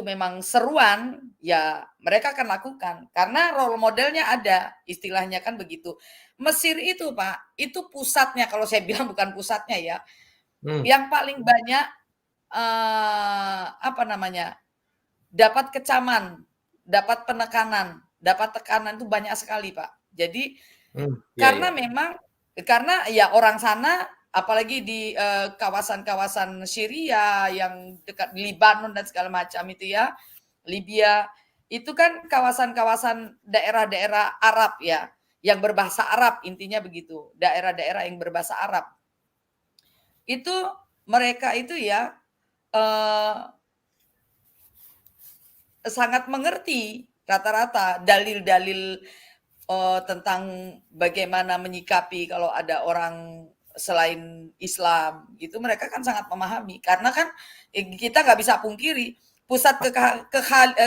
memang seruan, ya mereka akan lakukan karena role modelnya ada, istilahnya kan begitu. Mesir itu Pak, itu pusatnya, kalau saya bilang bukan pusatnya ya, yang paling banyak dapat kecaman, dapat penekanan, dapat tekanan itu banyak sekali Pak. Jadi karena ya orang sana, apalagi di kawasan-kawasan Syria yang dekat Libanon dan segala macam itu ya, Libya, itu kan kawasan-kawasan daerah-daerah Arab ya, yang berbahasa Arab, intinya begitu, daerah-daerah yang berbahasa Arab. Itu mereka itu ya sangat mengerti rata-rata dalil-dalil tentang bagaimana menyikapi kalau ada orang selain Islam gitu, mereka kan sangat memahami, karena kan kita nggak bisa pungkiri pusat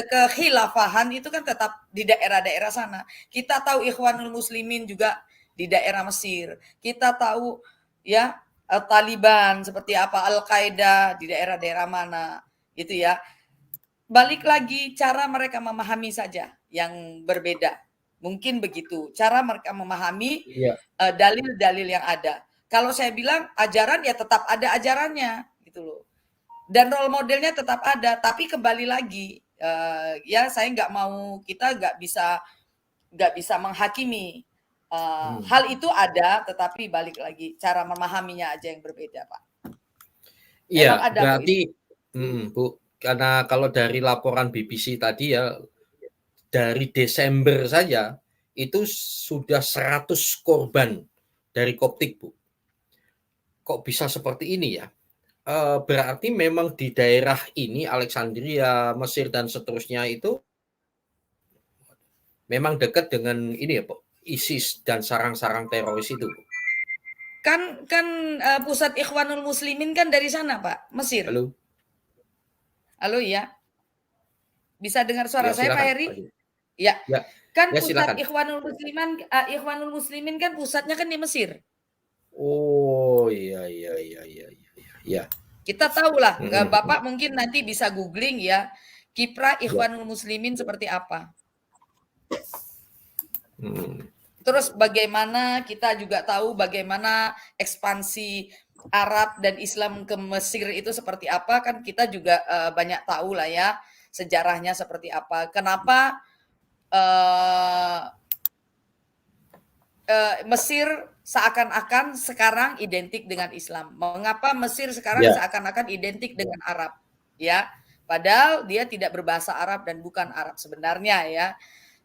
kekhilafahan itu kan tetap di daerah-daerah sana. Kita tahu Ikhwanul Muslimin juga di daerah Mesir, kita tahu ya Taliban seperti apa, Al-Qaeda di daerah-daerah mana gitu ya. Balik lagi cara mereka memahami saja yang berbeda. Mungkin begitu cara mereka memahami dalil-dalil yang ada. Kalau saya bilang ajaran ya tetap ada ajarannya gitu loh. Dan role modelnya tetap ada, tapi kembali lagi ya saya kita nggak bisa menghakimi. Hal itu ada, tetapi balik lagi cara memahaminya aja yang berbeda Pak. Iya, berarti Bu, karena kalau dari laporan BBC tadi ya, dari Desember saja itu sudah 100 korban dari Koptik, Bu. kok bisa seperti ini ya? Berarti memang di daerah ini Alexandria, Mesir dan seterusnya itu memang dekat dengan ini ya, Bu, ISIS dan sarang-sarang teroris itu, Bu. Kan pusat Ikhwanul Muslimin kan dari sana, Pak, Mesir. Halo? Halo ya. Bisa dengar suara Ya, saya, Pak silakan. Heri? Ya. Ya. Kan Ya, pusat silakan. Ikhwanul Muslimin kan pusatnya kan di Mesir. Oh, iya. Ya. Kita tahu lah, Mhm. Bapak mungkin nanti bisa googling ya, kiprah Ikhwanul Muslimin seperti apa. Terus bagaimana kita juga tahu bagaimana ekspansi Arab dan Islam ke Mesir itu seperti apa, kan kita juga banyak tahu lah ya sejarahnya seperti apa. Kenapa Mesir seakan-akan sekarang identik dengan Islam? Mengapa Mesir sekarang seakan-akan identik dengan Arab? Ya, padahal dia tidak berbahasa Arab dan bukan Arab sebenarnya ya.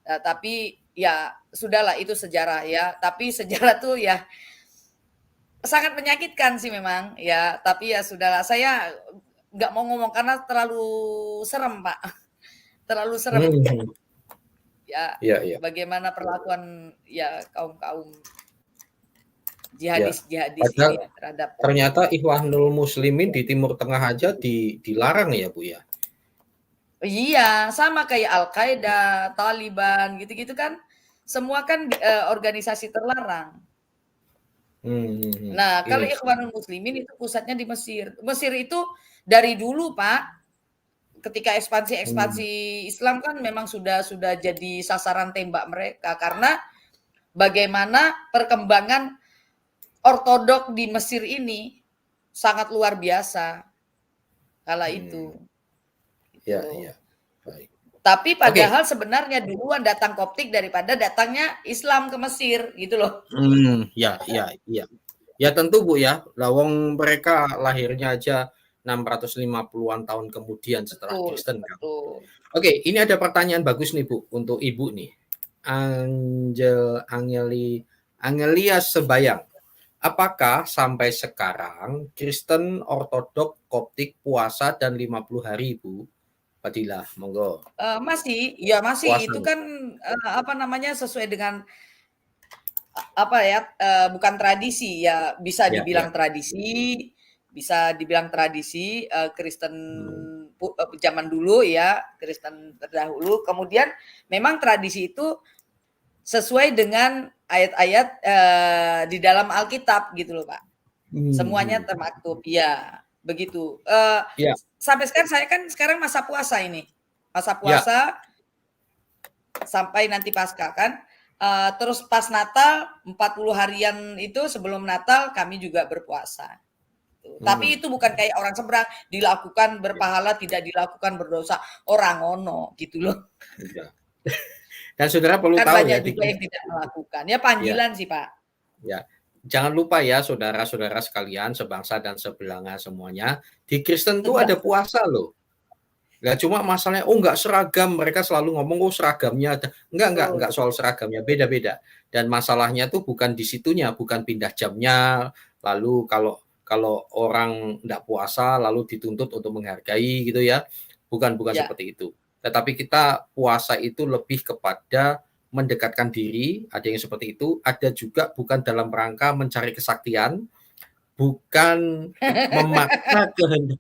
Tapi ya sudahlah, itu sejarah ya. Tapi sejarah tuh ya sangat menyakitkan sih memang ya. Tapi ya sudahlah, saya nggak mau ngomong karena terlalu serem, Pak. Terlalu serem. Ya, bagaimana perlakuan ya kaum jihadis ya terhadap. Ternyata Ikhwanul Muslimin di Timur Tengah aja dilarang ya, Bu ya. Iya, sama kayak Al-Qaeda, Taliban, gitu-gitu kan. Semua kan organisasi terlarang. Nah, kalau Ikhwanul Muslimin itu pusatnya di Mesir. Mesir itu dari dulu, Pak, ketika ekspansi Islam kan memang sudah jadi sasaran tembak mereka, karena bagaimana perkembangan ortodok di Mesir ini sangat luar biasa kala itu. Ya, ya. Baik. Tapi padahal sebenarnya duluan datang Koptik daripada datangnya Islam ke Mesir, gitu loh. Ya. Ya tentu, Bu ya. Lawang mereka lahirnya aja 650-an tahun kemudian setelah Kristen kan. Oke, ini ada pertanyaan bagus nih, Bu, untuk Ibu nih. Angelia Sebayang. Apakah sampai sekarang Kristen Ortodok Koptik puasa dan 50 hari, Bu? Fadilah, monggo. Masih Puasa. Itu kan sesuai dengan bukan tradisi ya, bisa dibilang tradisi, Kristen zaman dulu ya, Kristen terdahulu. Kemudian memang tradisi itu sesuai dengan ayat-ayat di dalam Alkitab gitu loh, Pak. Semuanya termaktub ya, begitu. Sampai sekarang saya kan sekarang masa puasa ini. Masa puasa sampai nanti Paskah kan. Terus pas Natal 40 harian itu sebelum Natal kami juga berpuasa. Tapi itu bukan kayak orang seberang, dilakukan berpahala, tidak dilakukan berdosa. Orang ono gitu loh. Dan saudara perlu kan tahu banyak ya, juga yang tidak melakukan. Ya panggilan sih, Pak. Ya. Jangan lupa ya saudara-saudara sekalian sebangsa dan sebelanga semuanya, di Kristen tuh ada puasa loh. Nggak cuma masalahnya enggak seragam, mereka selalu ngomong seragamnya ada. Enggak soal seragamnya, beda-beda. Dan masalahnya tuh bukan di situnya, bukan pindah jamnya. Lalu kalau orang enggak puasa lalu dituntut untuk menghargai gitu ya. Bukan seperti itu. Tetapi kita puasa itu lebih kepada mendekatkan diri, ada yang seperti itu, ada juga bukan dalam rangka mencari kesaktian, bukan memaksa kehendak.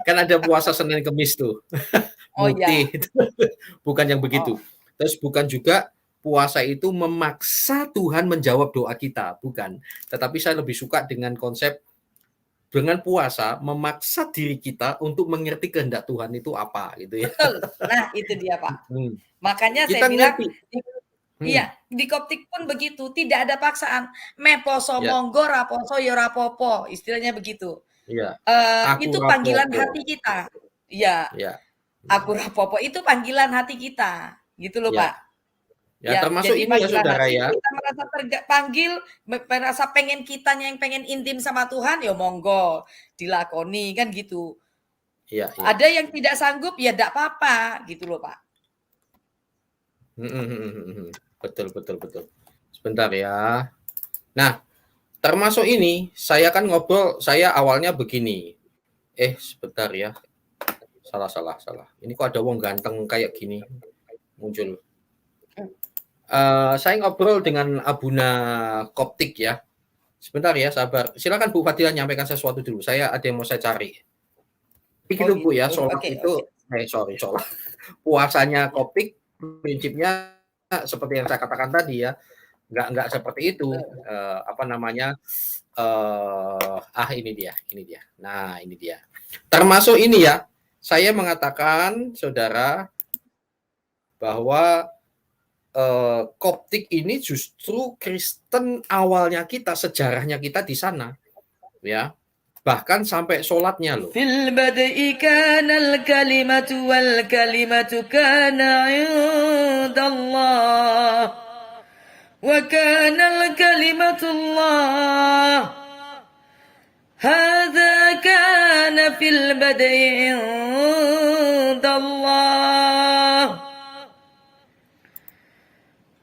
Kan ada puasa Senin Kemis tuh. Mukti. Bukan yang begitu. Terus bukan juga puasa itu memaksa Tuhan menjawab doa kita, bukan. Tetapi saya lebih suka dengan konsep dengan puasa memaksa diri kita untuk mengerti kehendak Tuhan itu apa gitu ya. Betul. Nah, itu dia, Pak. Makanya kita saya bilang di Koptik pun begitu, tidak ada paksaan. Me poso monggo raposo ya rapopo, istilahnya begitu. Itu panggilan hati kita. Iya. Aku rapopo itu panggilan hati kita, gitu loh, Pak. Ya, termasuk ini ya saudara ya. Kita merasa terpanggil, merasa pengen kitanya yang pengen intim sama Tuhan, ya monggo dilakoni kan gitu. Ada yang tidak sanggup, ya tidak apa-apa gitu loh, Pak. Betul. Sebentar ya. Nah, Termasuk ini, saya kan ngobrol, saya awalnya begini. Sebentar ya. Salah. Ini kok ada wong ganteng kayak gini muncul. Saya ngobrol dengan Abuna Koptik ya. Sebentar ya, sabar. Silakan Bu Fadila nyampaikan sesuatu dulu. Saya ada yang mau saya cari. Begitu Bu ya, Gitu. sholat Oke. itu, sholat. Puasanya Koptik prinsipnya seperti yang saya katakan tadi ya, nggak seperti itu. Ini dia. Nah, ini dia. Termasuk ini ya, saya mengatakan saudara bahwa Koptik ini justru Kristen awalnya kita, sejarahnya kita di sana, ya. Bahkan sampai sholatnya loh. Fil bad'i kana al-kalimatu wal kalimatu kana 'indallah wa kana al-kalimatu Allah. هذا كان في البدء عند الله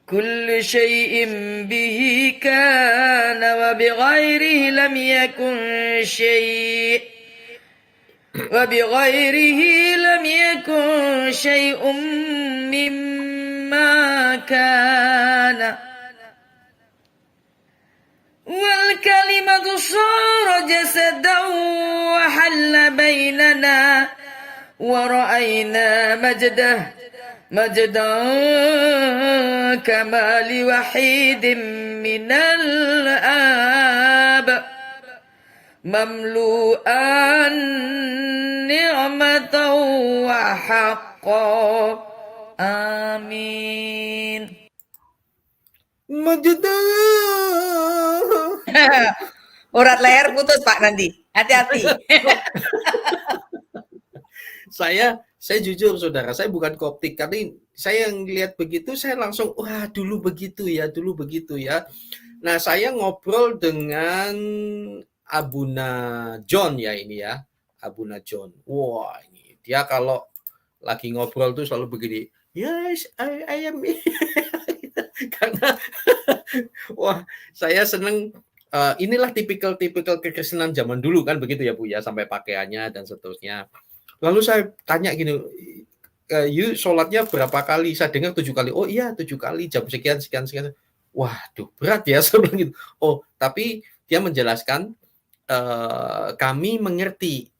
كل شيء به كان وبغيره لم يكن شيء وبغيره لم يكن شيء مما كان والكلمة صار جسدا وحل بيننا ورأينا مجدا كما لوحيد من الآب مملوءا نعمة وحقا آمين. Urat leher putus Pak nanti. Hati-hati. Saya jujur saudara, saya bukan Koptik, karena saya yang lihat begitu saya langsung wah dulu begitu ya. Nah, saya ngobrol dengan Abuna John ya ini ya. Abuna John. Wah, ini dia kalau lagi ngobrol tuh selalu begini. Yes, I am. Karena wah, saya seneng. Inilah tipikal kekristenan zaman dulu kan begitu ya Bu ya, sampai pakaiannya dan seterusnya. Lalu saya tanya gini, you sholatnya berapa kali? Saya dengar 7 kali. Oh iya 7 kali, jam sekian. Waduh berat ya, saya bilang gitu. Oh tapi dia menjelaskan kami mengerti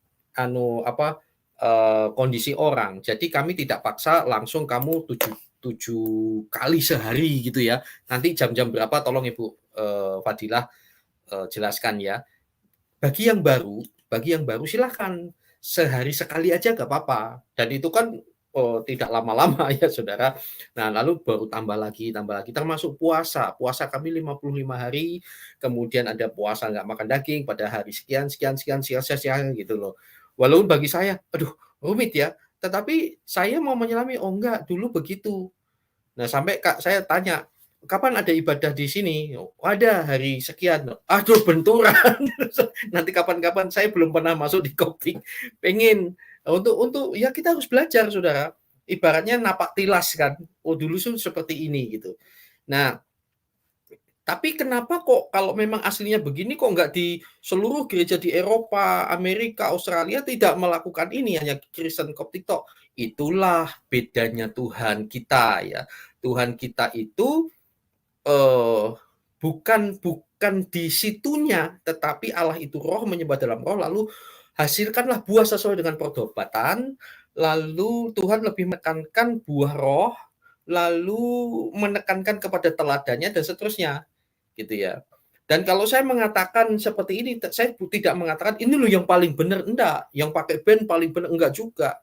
kondisi orang. Jadi kami tidak paksa langsung kamu 7 kali sehari gitu ya. Nanti jam-jam berapa tolong Ibu Fadilah jelaskan ya. Bagi yang baru silakan sehari sekali aja gak apa-apa. Dan itu kan tidak lama-lama ya saudara. Nah lalu baru tambah lagi. Termasuk puasa kami 55 hari. Kemudian ada puasa gak makan daging pada hari sekian gitu loh. Walaupun bagi saya aduh rumit ya. Tetapi saya mau menyelami, oh enggak dulu begitu. Nah sampai saya tanya, kapan ada ibadah di sini? Ada hari sekian. Aduh benturan. Nanti kapan-kapan saya belum pernah masuk di Koptik. Pengen untuk ya kita harus belajar saudara. Ibaratnya napak tilas kan. Oh dulu seperti ini gitu. Nah tapi kenapa kok kalau memang aslinya begini kok nggak di seluruh gereja di Eropa, Amerika, Australia tidak melakukan ini, hanya Kristen Koptik tok. Itulah bedanya Tuhan kita ya. Tuhan kita itu bukan di situnya, tetapi Allah itu roh, menyembah dalam roh, lalu hasilkanlah buah sesuai dengan pertobatan, lalu Tuhan lebih menekankan buah roh, lalu menekankan kepada teladannya dan seterusnya gitu ya. Dan kalau saya mengatakan seperti ini, saya tidak mengatakan ini loh yang paling benar, enggak, yang pakai band paling benar, enggak juga.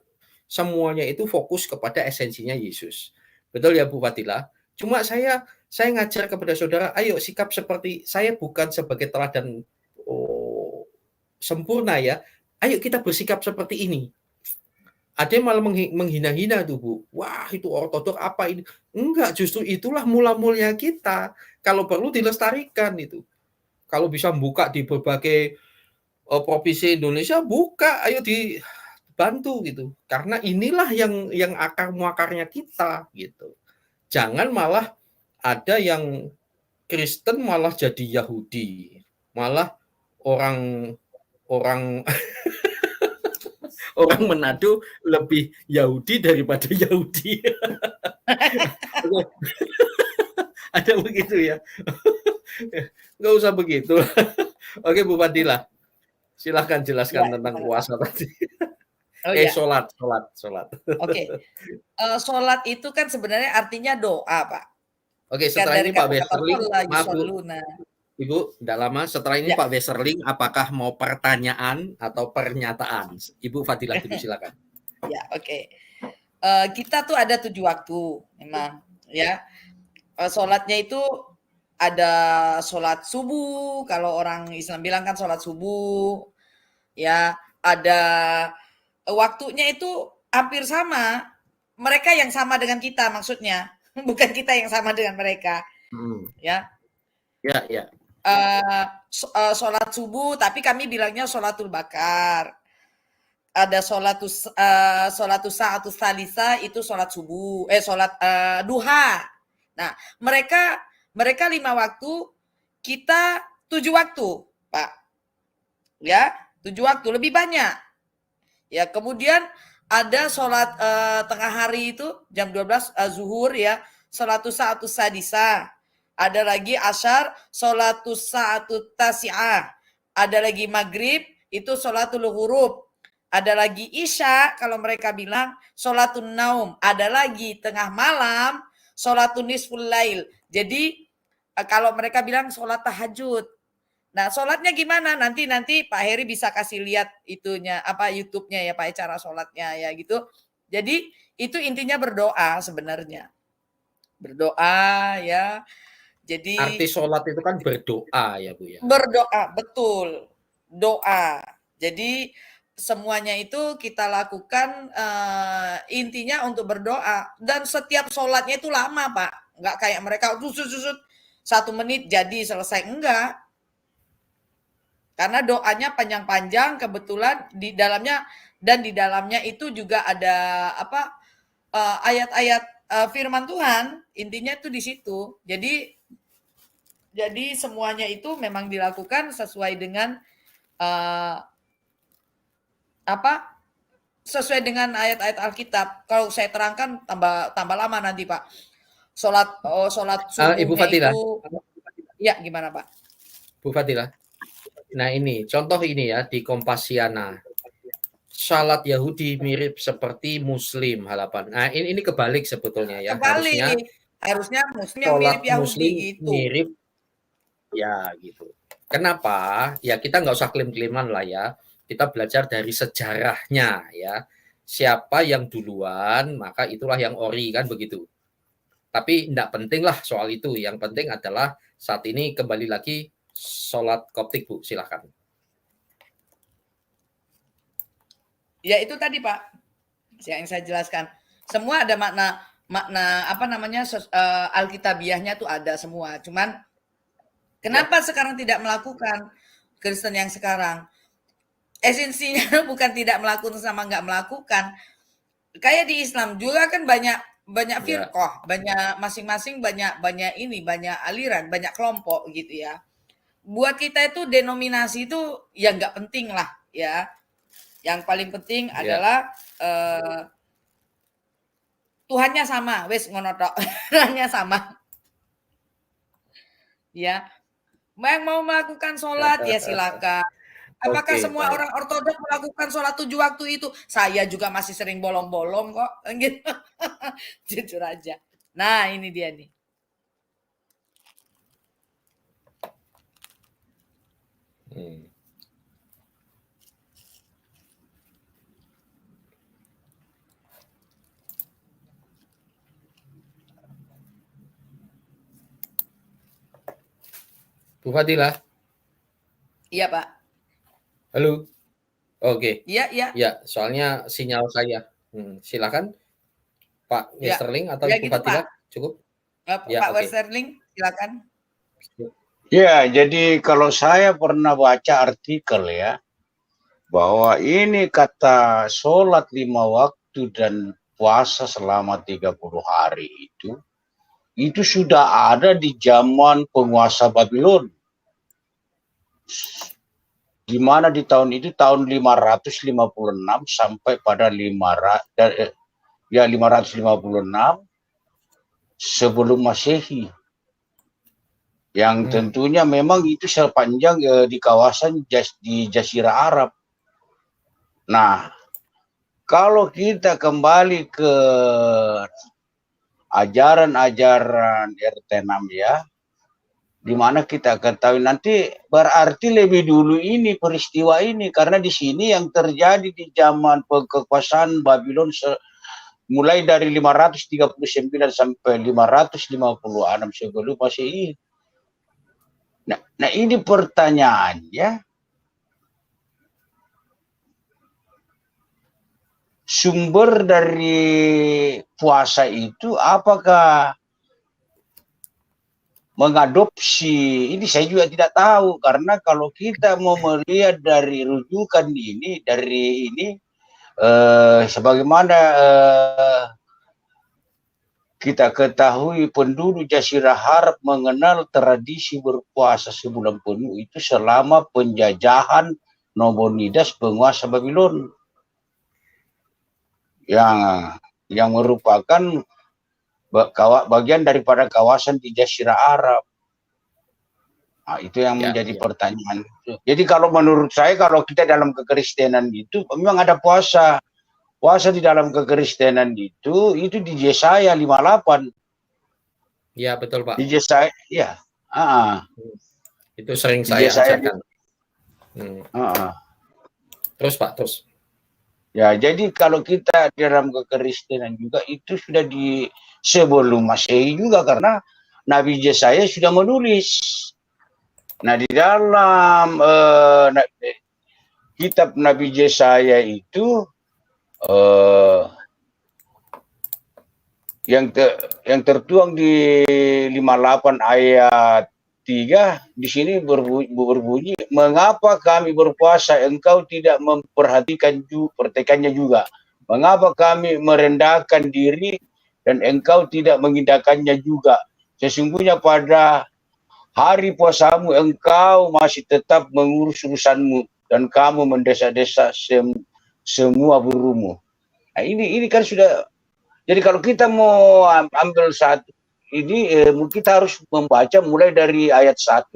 Semuanya itu fokus kepada esensinya Yesus. Betul ya Bu Fadila? Cuma saya ngajar kepada saudara, ayo sikap seperti saya, bukan sebagai teladan sempurna ya. Ayo kita bersikap seperti ini. Ada yang malah menghina-hina tuh Bu. Wah itu ortodok apa ini? Enggak, justru itulah mula-mulanya kita. Kalau perlu dilestarikan itu. Kalau bisa buka di berbagai provinsi Indonesia, buka, ayo dibantu gitu. Karena inilah yang akar-muakarnya kita gitu. Jangan malah ada yang Kristen malah jadi Yahudi, Malah orang orang orang Manado lebih Yahudi daripada Yahudi. Ada begitu ya? Nggak usah begitu. Oke, Bu Fadila, silahkan jelaskan tentang puasa tadi. Oh ya, Sholat. oke. Sholat itu kan sebenarnya artinya doa, Pak. Oke, Kan setelah dari ini Pak kata-kata Westerling, sholat, maaf Bu, yusholluna. Ibu, tidak lama. Setelah ini Ya. Pak Westerling, apakah mau pertanyaan atau pernyataan? Ibu Fadila dulu, silakan. Ya, oke. Kita tuh ada 7 waktu, memang, ya. Sholatnya itu ada sholat subuh, kalau orang Islam bilang kan sholat subuh, ya. Ada waktunya itu hampir sama. Mereka yang sama dengan kita maksudnya, bukan kita yang sama dengan mereka, ya. Ya. Sholat subuh, tapi kami bilangnya sholatul bakar. Ada sholatus sa'atus salisa, itu sholat subuh, sholat duha. Nah, mereka 5 waktu, kita 7 waktu, Pak. Ya, 7 waktu, lebih banyak. Ya, kemudian ada sholat tengah hari itu jam 12 zuhur ya, sholatus sa'atus sadisa. Ada lagi asyar, sholatus sa'atut tasi'ah. Ada lagi maghrib, itu sholatul ghurub. Ada lagi isya, kalau mereka bilang sholatun naum. Ada lagi tengah malam, sholatun nisful lail. Jadi kalau mereka bilang sholat tahajud. Nah, sholatnya gimana? Nanti Pak Heri bisa kasih lihat itunya, apa YouTube-nya ya Pak, cara sholatnya ya gitu. Jadi itu intinya berdoa sebenarnya. Berdoa ya. Jadi arti sholat itu kan berdoa ya Bu ya. Berdoa, betul. Doa. Jadi semuanya itu kita lakukan intinya untuk berdoa, dan setiap sholatnya itu lama Pak, nggak kayak mereka 1 menit jadi selesai, enggak, karena doanya panjang-panjang. Kebetulan di dalamnya itu juga ada ayat-ayat firman Tuhan, intinya itu di situ. Jadi semuanya itu memang dilakukan sesuai dengan sesuai dengan ayat-ayat Alkitab. Kalau saya terangkan tambah lama nanti Pak. Sholat subuhnya Ibu Fadila. itu, ya gimana Pak? Bu Fadila. Nah ini contoh ini ya di Kompasiana. Salat Yahudi mirip seperti Muslim halapan. Nah ini kebalik sebetulnya ya. Kebalik. Harusnya Muslim yang mirip Yahudi Muslim gitu. Mirip ya gitu. Kenapa? Ya kita nggak usah klaim-klaiman lah ya. Kita belajar dari sejarahnya ya. Siapa yang duluan, maka itulah yang ori, kan begitu. Tapi tidak penting lah soal itu. Yang penting adalah saat ini kembali lagi sholat Koptik Bu, silahkan. Ya itu tadi Pak, yang saya jelaskan. Semua ada makna Alkitabiahnya tuh ada semua. Cuman kenapa sekarang tidak melakukan Kristen yang sekarang? Esensinya bukan tidak melakukan sama nggak melakukan. Kayak di Islam juga kan banyak firqah, banyak masing-masing banyak aliran, banyak kelompok gitu ya. Buat kita itu denominasi itu ya nggak penting lah ya. Yang paling penting adalah Tuhannya sama, wes ngono tok. Tuhannya sama. Ya. Yang mau melakukan sholat ya silakan. Apakah semua orang ortodoks melakukan sholat 7 waktu itu? Saya juga masih sering bolong-bolong kok, gitu. Jujur aja. Nah, ini dia nih. Bu Fadila. Iya, Pak. Halo. Oke. Iya. Ya, soalnya sinyal saya. Silakan Pak Westerling atau ya, Bu gitu, Fadila, Pak. cukup? Pak Westerling, silakan. Ya, jadi kalau saya pernah baca artikel ya, bahwa ini kata sholat 5 waktu dan puasa selama 30 hari itu sudah ada di zaman penguasa Babylon. di mana di tahun itu tahun 556 sampai pada 556 sebelum Masehi, yang tentunya memang itu sepanjang di kawasan di Jazirah Arab. Nah, kalau kita kembali ke ajaran-ajaran RT6 ya, di mana kita ketahui nanti berarti lebih dulu ini peristiwa ini, karena di sini yang terjadi di zaman kekuasaan Babylon mulai dari 539 sampai 556 sebelum Masehi. Nah ini pertanyaannya, sumber dari puasa itu apakah mengadopsi, ini saya juga tidak tahu, karena kalau kita mau melihat dari rujukan ini, dari ini sebagaimana kita ketahui penduduk Jazirah Arab mengenal tradisi berpuasa sebulan penuh itu selama penjajahan Nabonidas penguasa Babylon yang merupakan bagian daripada kawasan di Jazirah Arab. Nah, itu yang menjadi pertanyaan. Jadi kalau menurut saya, kalau kita dalam kekristenan itu memang ada puasa. Puasa di dalam kekristenan itu di Yesaya 58. Ya, betul, Pak. Di Yesaya, ya. Itu sering saya ajarkan. Terus, Pak, terus. Ya, jadi kalau kita dalam kekristenan juga itu sudah di sebelum Masehi juga, karena Nabi Yesaya sudah menulis. Nah, di dalam kitab Nabi Yesaya itu yang tertuang di 58 ayat 3 di sini berbunyi, mengapa kami berpuasa engkau tidak memperhatikan pertekannya juga, mengapa kami merendahkan diri dan engkau tidak mengindahkannya juga, sesungguhnya pada hari puasamu engkau masih tetap mengurus urusanmu dan kamu mendesa-desa semua burumu. Nah, ini kan sudah. Jadi kalau kita mau ambil satu ini, kita harus membaca mulai dari ayat 1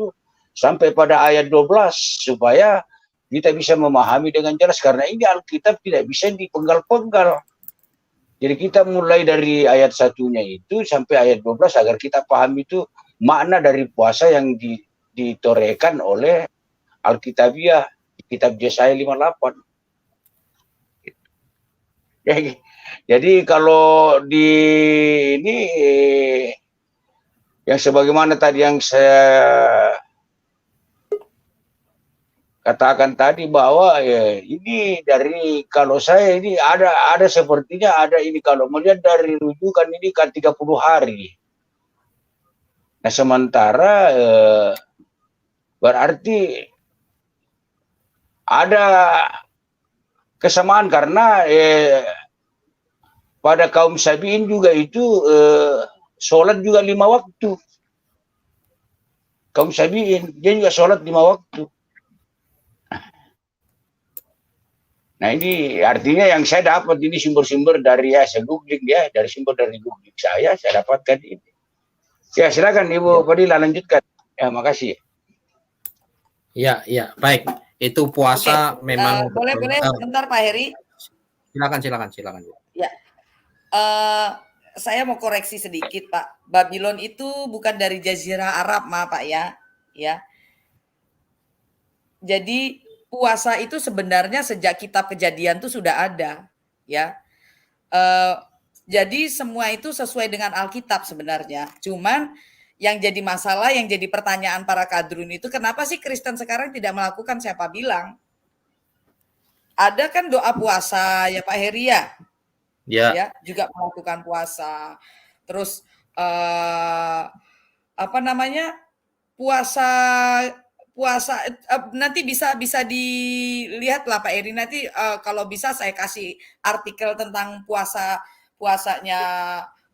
sampai pada ayat 12 supaya kita bisa memahami dengan jelas, karena ini Alkitab tidak bisa dipenggal-penggal. Jadi kita mulai dari ayat 1-nya itu sampai ayat 12 agar kita paham itu makna dari puasa yang ditorekan oleh Alkitabiah, kitab Yesaya 58. Jadi kalau di ini yang sebagaimana tadi yang saya katakan tadi bahwa ini dari, kalau saya ini ada sepertinya ada ini, kalau melihat dari rujukan ini kan 30 hari. Nah sementara berarti ada kesamaan, karena pada kaum Sabiin juga itu sholat juga 5 waktu. Kaum Sabiin dia juga sholat 5 waktu. Nah ini artinya yang saya dapat ini sumber-sumber dari saya googling ya, dari sumber dari googling saya dapatkan ini. Ya silakan Ibu Fadila lanjutkan. Ya makasih. Ya, baik. Itu puasa memang boleh bentar Pak Heri. Silakan. Ya. Saya mau koreksi sedikit Pak. Babylon itu bukan dari Jazirah Arab, Pak ya. Ya. Jadi puasa itu sebenarnya sejak kitab Kejadian itu sudah ada, ya. Jadi semua itu sesuai dengan Alkitab sebenarnya. Cuman yang jadi masalah, yang jadi pertanyaan para kadrun itu, kenapa sih Kristen sekarang tidak melakukan siapa bilang? Ada kan doa puasa ya Pak Heri ya? Ya, juga melakukan puasa. Terus puasa nanti bisa dilihat lah Pak Eri, nanti kalau bisa saya kasih artikel tentang puasanya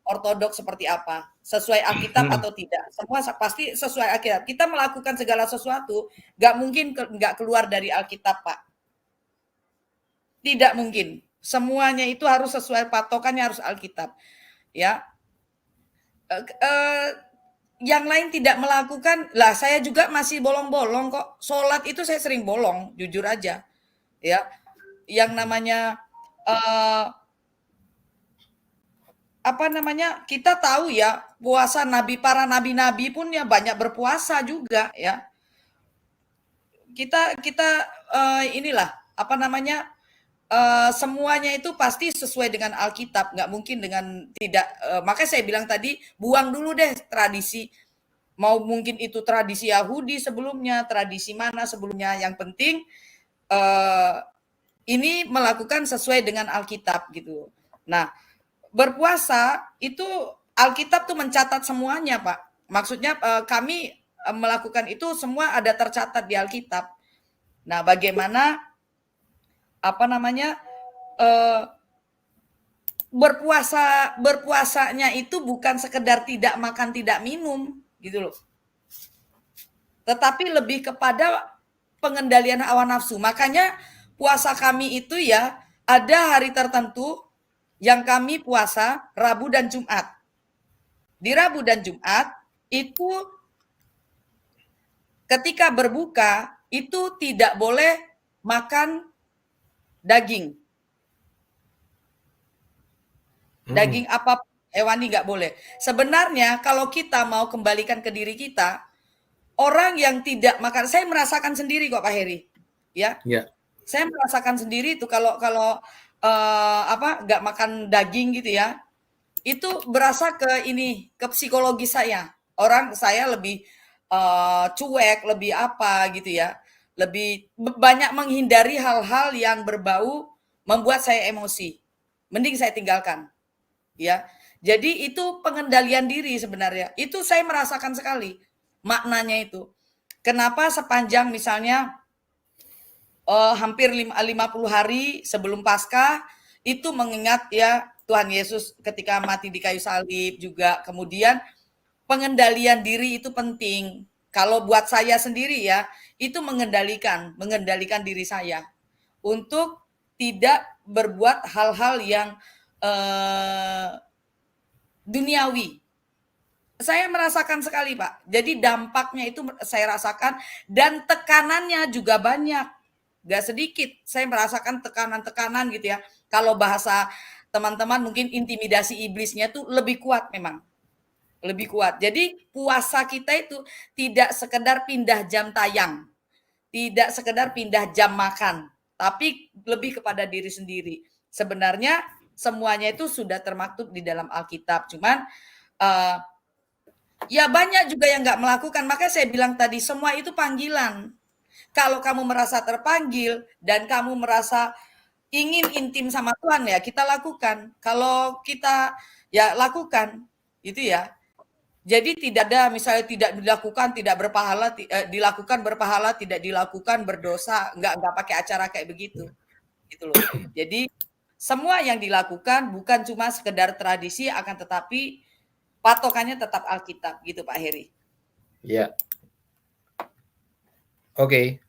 ortodoks seperti apa, sesuai Alkitab atau tidak. Semua pasti sesuai Alkitab. Kita melakukan segala sesuatu, nggak mungkin nggak keluar dari Alkitab, Pak. Tidak mungkin. Semuanya itu harus sesuai patokannya, harus Alkitab. Ya. Yang lain tidak melakukan, lah saya juga masih bolong-bolong kok. Sholat itu saya sering bolong, jujur aja. Ya. Yang namanya kita tahu ya, puasa para nabi-nabi pun ya banyak berpuasa juga ya. Kita inilah semuanya itu pasti sesuai dengan Alkitab, nggak mungkin dengan tidak. Makanya saya bilang tadi, buang dulu deh tradisi, mau mungkin itu tradisi Yahudi sebelumnya, tradisi mana sebelumnya, yang penting ini melakukan sesuai dengan Alkitab gitu. Nah, berpuasa itu Alkitab tuh mencatat semuanya, Pak. Maksudnya kami melakukan itu semua ada tercatat di Alkitab. Nah, bagaimana berpuasanya itu bukan sekedar tidak makan, tidak minum gitu loh. Tetapi lebih kepada pengendalian hawa nafsu. Makanya puasa kami itu ya ada hari tertentu yang kami puasa Rabu dan Jumat. Di Rabu dan Jumat itu ketika berbuka itu tidak boleh makan daging. Daging apapun, hewani nggak boleh. Sebenarnya kalau kita mau kembalikan ke diri kita, orang yang tidak makan, saya merasakan sendiri kok Pak Heri. Ya. Saya merasakan sendiri itu kalau nggak makan daging gitu ya, itu berasa ke psikologi saya. Saya lebih cuek, lebih apa gitu ya, lebih banyak menghindari hal-hal yang berbau membuat saya emosi. Mending saya tinggalkan, ya. Jadi itu pengendalian diri sebenarnya. Itu saya merasakan sekali maknanya itu. Kenapa sepanjang misalnya hampir 50 hari sebelum Paskah itu mengingat ya Tuhan Yesus ketika mati di kayu salib juga. Kemudian pengendalian diri itu penting. Kalau buat saya sendiri ya, itu mengendalikan diri saya untuk tidak berbuat hal-hal yang duniawi. Saya merasakan sekali, Pak. Jadi dampaknya itu saya rasakan dan tekanannya juga banyak. Gak sedikit, saya merasakan tekanan-tekanan gitu ya. Kalau bahasa teman-teman mungkin intimidasi iblisnya tuh lebih kuat memang. Lebih kuat. Jadi puasa kita itu tidak sekedar pindah jam tayang. Tidak sekedar pindah jam makan. Tapi lebih kepada diri sendiri. Sebenarnya semuanya itu sudah termaktub di dalam Alkitab. Cuman ya banyak juga yang gak melakukan. Makanya saya bilang tadi semua itu panggilan. Kalau kamu merasa terpanggil dan kamu merasa ingin intim sama Tuhan ya kita lakukan. Kalau kita ya lakukan itu ya. Jadi tidak ada misalnya tidak dilakukan tidak berpahala, dilakukan berpahala, tidak dilakukan berdosa, enggak pakai acara kayak begitu. Gitu loh. Jadi semua yang dilakukan bukan cuma sekedar tradisi akan tetapi patokannya tetap Alkitab gitu Pak Heri. Ya. Oke.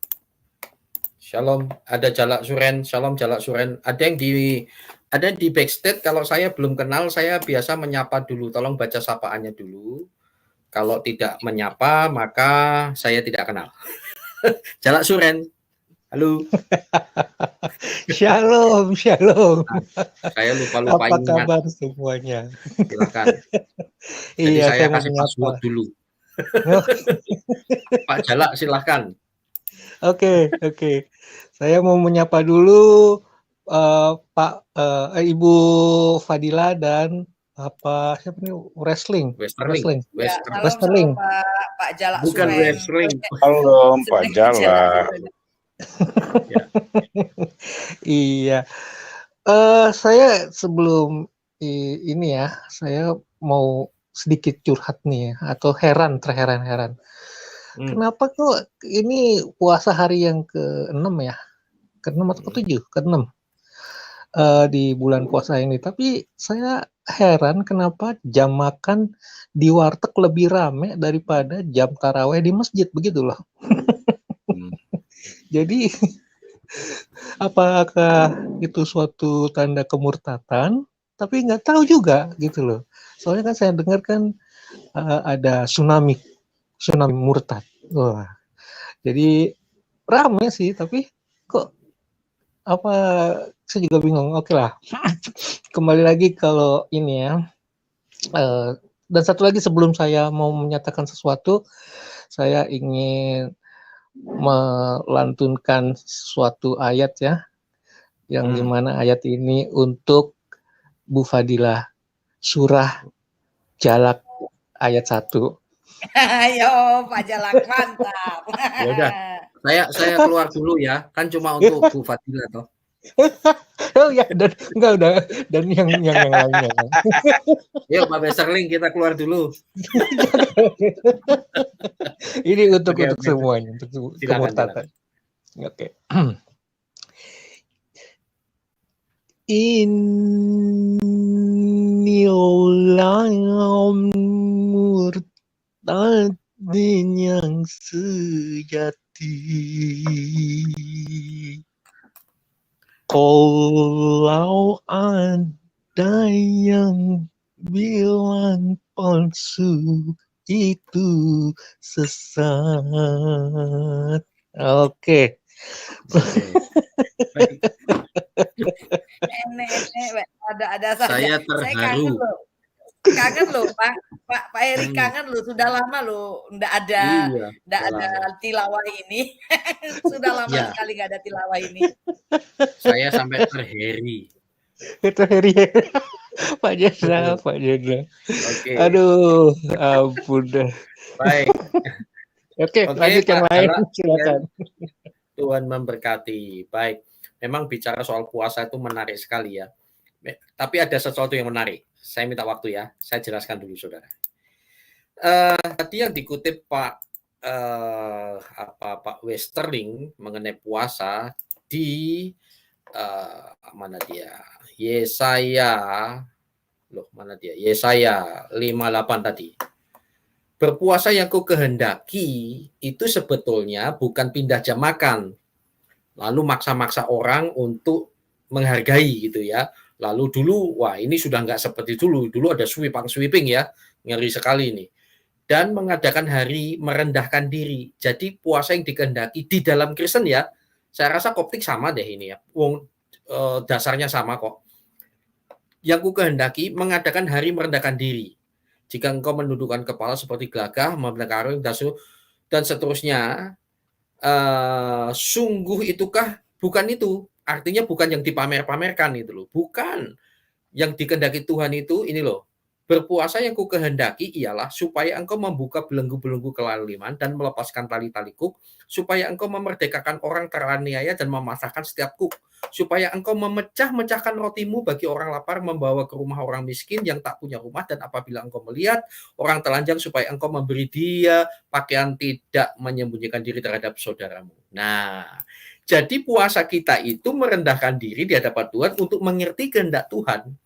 Shalom, ada Jalak Suren, Shalom Jalak Suren. Ada yang di backstage, kalau saya belum kenal, saya biasa menyapa dulu. Tolong baca sapaannya dulu. Kalau tidak menyapa, maka saya tidak kenal. Jalak Suren, halo. Shalom. Saya lupa apa kabar semuanya? Silakan. Jadi Iya, saya kasih password dulu. Pak Jalak, silakan. Oke. Saya mau menyapa dulu Ibu Fadila dan siapa nih Westerling. Ya, Westerling. Pak Jalak. Bukan Westerling. Halo Pak Jalak. Iya. Saya sebelum ini ya, saya mau sedikit curhat nih ya, atau terheran-heran. Kenapa kok ini puasa hari yang ke-6 ya? Ke-6 atau ke-7? Ke-6 di bulan puasa ini. Tapi saya heran kenapa jam makan di warteg lebih rame daripada jam taraweh di masjid, begitu loh. Jadi apakah itu suatu tanda kemurtatan? Tapi nggak tahu juga gitu loh. Soalnya kan saya dengar kan ada tsunami murtad. Wah, jadi rame sih, tapi kok apa, saya juga bingung. Oke lah, kembali lagi kalau ini ya. Dan satu lagi sebelum saya mau menyatakan sesuatu, saya ingin melantunkan suatu ayat ya, yang dimana ayat ini untuk Bu Fadilah, surah Jalak ayat 1. Ayo Pak Jalak, mantap. Ya udah, saya keluar dulu ya, kan cuma untuk Bu Fadilah toh. Oh ya, dan enggak udah, dan yang lainnya. Yuk Pak Beserling, kita keluar dulu. Ini untuk Oke. semuanya, untuk kemurtatan. Oke. Inni orang murtadin yang sejati. Kalau ada yang bilang palsu itu sesat. Oke. Nenek, ada saja. Saya terharu. Kangen loh Pak Heri, kangen loh, sudah lama loh nggak ada tilawah ini. Sudah lama sekali nggak ada tilawah ini. Saya sampai terheri. Pak Jenderal. Oke. Aduh, ampun dah. Baik. Oke, lanjut yang lain, silakan. Tuhan memberkati. Baik. Memang bicara soal puasa itu menarik sekali ya. Tapi ada sesuatu yang menarik. Saya minta waktu ya. Saya jelaskan dulu, saudara. Tadi yang dikutip Pak Westerling mengenai puasa di mana dia? Yesaya 58 tadi. Berpuasa yang ku kehendaki itu sebetulnya bukan pindah jam makan, lalu maksa-maksa orang untuk menghargai gitu ya. Lalu dulu, wah ini sudah nggak seperti dulu. Dulu ada sweeping ya, ngeri sekali ini. Dan mengadakan hari merendahkan diri. Jadi puasa yang dikehendaki di dalam Kristen ya, saya rasa Koptik sama deh ini ya. Dasarnya sama kok. Yang ku kehendaki mengadakan hari merendahkan diri. Jika engkau menundukkan kepala seperti gelagah, membenarkan dan seterusnya, sungguh itukah? Bukan itu. Artinya bukan yang dipamer-pamerkan itu loh. Bukan. Yang dikehendaki Tuhan itu ini loh. Berpuasa yang ku kehendaki ialah supaya engkau membuka belenggu-belenggu kelaliman dan melepaskan tali-tali kuk, supaya engkau memerdekakan orang teraniaya dan memasahkan setiap kuk, supaya engkau memecah-mecahkan rotimu bagi orang lapar, membawa ke rumah orang miskin yang tak punya rumah, dan apabila engkau melihat orang telanjang, supaya engkau memberi dia pakaian, tidak menyembunyikan diri terhadap saudaramu. Nah, jadi puasa kita itu merendahkan diri di hadapan Tuhan untuk mengerti kehendak Tuhan.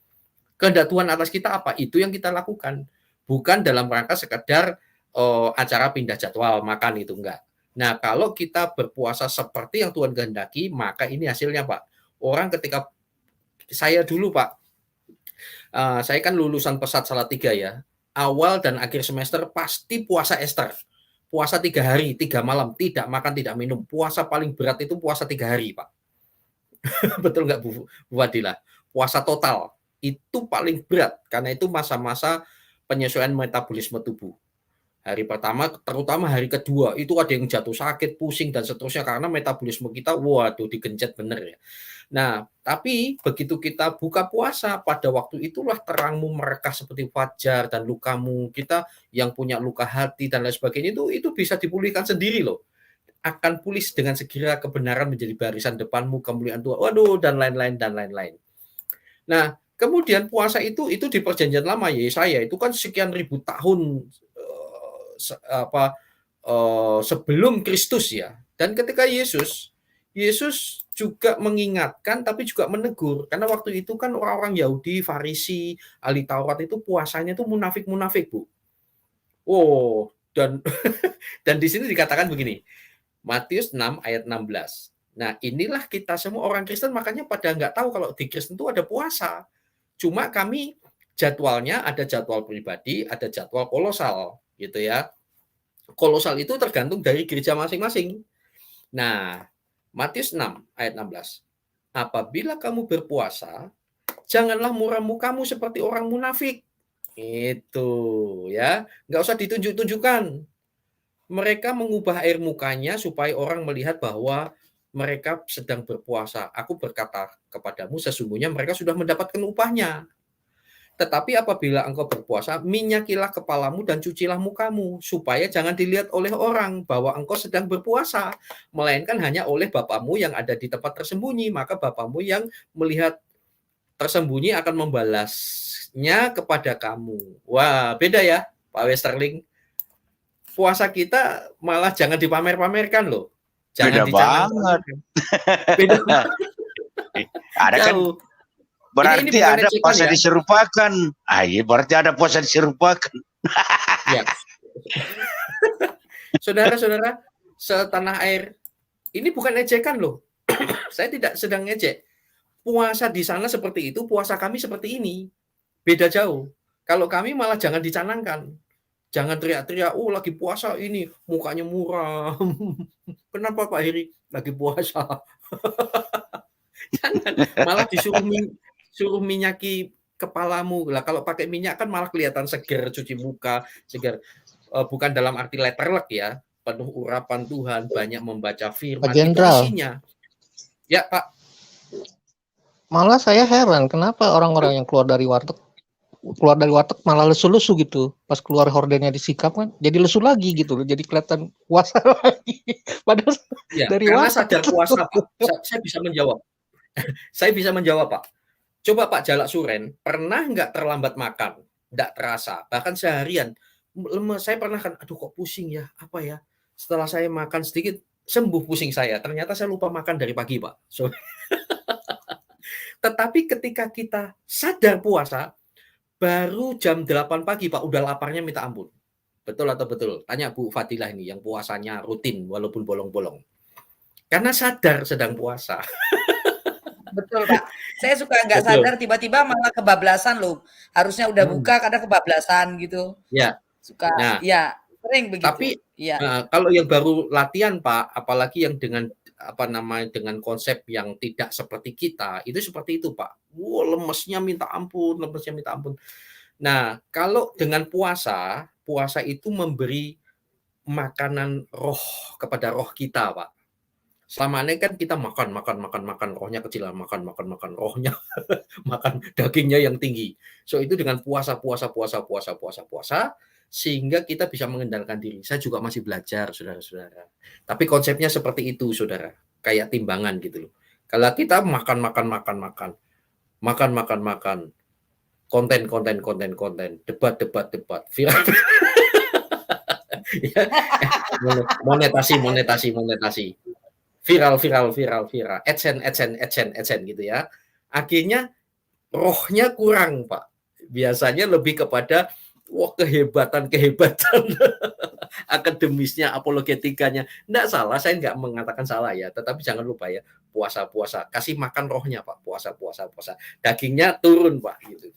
Kehendak Tuhan atas kita apa? Itu yang kita lakukan. Bukan dalam rangka sekedar acara pindah jadwal makan itu, enggak. Nah, kalau kita berpuasa seperti yang Tuhan kehendaki, maka ini hasilnya, Pak. Orang ketika saya dulu, Pak, saya kan lulusan Pesat Salatiga ya. Awal dan akhir semester pasti puasa Ester. Puasa 3 hari, 3 malam, tidak makan, tidak minum. Puasa paling berat itu puasa 3 hari, Pak. Betul nggak Bu Fadilah? Puasa total. Itu paling berat karena itu masa-masa penyesuaian metabolisme tubuh. Hari pertama, terutama hari kedua, itu ada yang jatuh sakit, pusing, dan seterusnya karena metabolisme kita, waduh, digencet bener ya. Nah, tapi begitu kita buka puasa, pada waktu itulah terangmu merekah seperti fajar dan lukamu. Kita yang punya luka hati dan lain sebagainya itu bisa dipulihkan sendiri loh. Akan pulih dengan segera, kebenaran menjadi barisan depanmu, kemuliaan Tuhan, waduh, dan lain-lain, dan lain-lain. Nah, kemudian puasa itu di perjanjian lama Yesaya itu kan sekian ribu tahun sebelum Kristus ya. Dan ketika Yesus juga mengingatkan tapi juga menegur. Karena waktu itu kan orang-orang Yahudi, Farisi, ahli Taurat itu puasanya itu munafik-munafik, Bu. Oh, dan dan di sini dikatakan begini. Matius 6 ayat 16. Nah, inilah kita semua orang Kristen makanya pada nggak tahu kalau di Kristen itu ada puasa. Cuma kami jadwalnya ada jadwal pribadi, ada jadwal kolosal gitu ya. Kolosal itu tergantung dari gereja masing-masing. Nah, Matius 6 ayat 16. Apabila kamu berpuasa, janganlah muram mukamu seperti orang munafik. Itu ya, nggak usah ditunjuk-tunjukkan. Mereka mengubah air mukanya supaya orang melihat bahwa mereka sedang berpuasa. Aku berkata kepadamu, sesungguhnya mereka sudah mendapatkan upahnya. Tetapi apabila engkau berpuasa, minyakilah kepalamu dan cucilah mukamu, supaya jangan dilihat oleh orang bahwa engkau sedang berpuasa, melainkan hanya oleh Bapamu yang ada di tempat tersembunyi. Maka Bapamu yang melihat tersembunyi akan membalasnya kepada kamu. Wah, beda ya, Pak Westerling. Puasa kita malah jangan dipamer-pamerkan loh. Jangan Beda banget. Beda Ada kan jauh. berarti Ini bukan ada ejekan puasa ya. diserupakan. Iya, berarti ada puasa diserupakan. Ya. Saudara-saudara, setanah air, ini bukan ejekan loh. Saya tidak sedang ngejek. Puasa di sana seperti itu, puasa kami seperti ini. Beda jauh. Kalau kami malah jangan dicanangkan. Jangan teriak-teriak, oh lagi puasa ini, mukanya muram. Kenapa Pak Heri? Lagi puasa. Jangan, malah suruh minyaki kepalamu. Lah kalau pakai minyak kan malah kelihatan seger, cuci muka, seger. Bukan dalam arti letterlek ya, penuh urapan Tuhan, banyak membaca firman. Pak Jenderal. Itu isinya. Ya Pak. Malah saya heran kenapa orang-orang yang keluar dari warteg malah lesu-lesu gitu. Pas keluar hordennya disikap kan jadi lesu lagi gitu loh. Jadi kelihatan puasa lagi. Padahal Ya, dari karena warteg. sadar puasa Pak. Saya bisa menjawab. Saya bisa menjawab Pak. Coba Pak Jalak Suren, pernah nggak terlambat makan? Nggak terasa. Bahkan seharian. Saya pernah kan, aduh kok pusing ya. Apa ya? Setelah saya makan sedikit, sembuh pusing saya. Ternyata saya lupa makan dari pagi Pak. Tetapi ketika kita sadar puasa, baru jam 8 pagi Pak, udah laparnya minta ampun. Betul atau betul? Tanya Bu Fadilah ini, yang puasanya rutin walaupun bolong-bolong. Karena sadar sedang puasa. Betul Pak. Saya suka nggak sadar tiba-tiba malah kebablasan loh. Harusnya udah buka karena kebablasan gitu. Ya. Suka, Nah, ya sering begitu. Tapi kalau yang baru latihan Pak, apalagi yang dengan dengan konsep yang tidak seperti kita, itu seperti itu Pak. Lemesnya minta ampun, lemesnya minta ampun. Nah, kalau dengan puasa itu memberi makanan roh kepada roh kita, Pak. Selama ini kan kita makan, rohnya kecil, makan, rohnya, makan dagingnya yang tinggi. So itu dengan puasa, sehingga kita bisa mengendalikan diri. Saya juga masih belajar, saudara-saudara. Tapi konsepnya seperti itu, saudara. Kayak timbangan gitu loh. Kalau kita makan, konten, debat, viral. monetasi. Viral, adsense gitu ya. Akhirnya rohnya kurang, Pak. Biasanya lebih kepada kehebatan akademisnya, apologetikanya. Enggak salah, saya enggak mengatakan salah ya, tetapi jangan lupa ya, puasa. Kasih makan rohnya, Pak. Puasa. Dagingnya turun, Pak, gitu.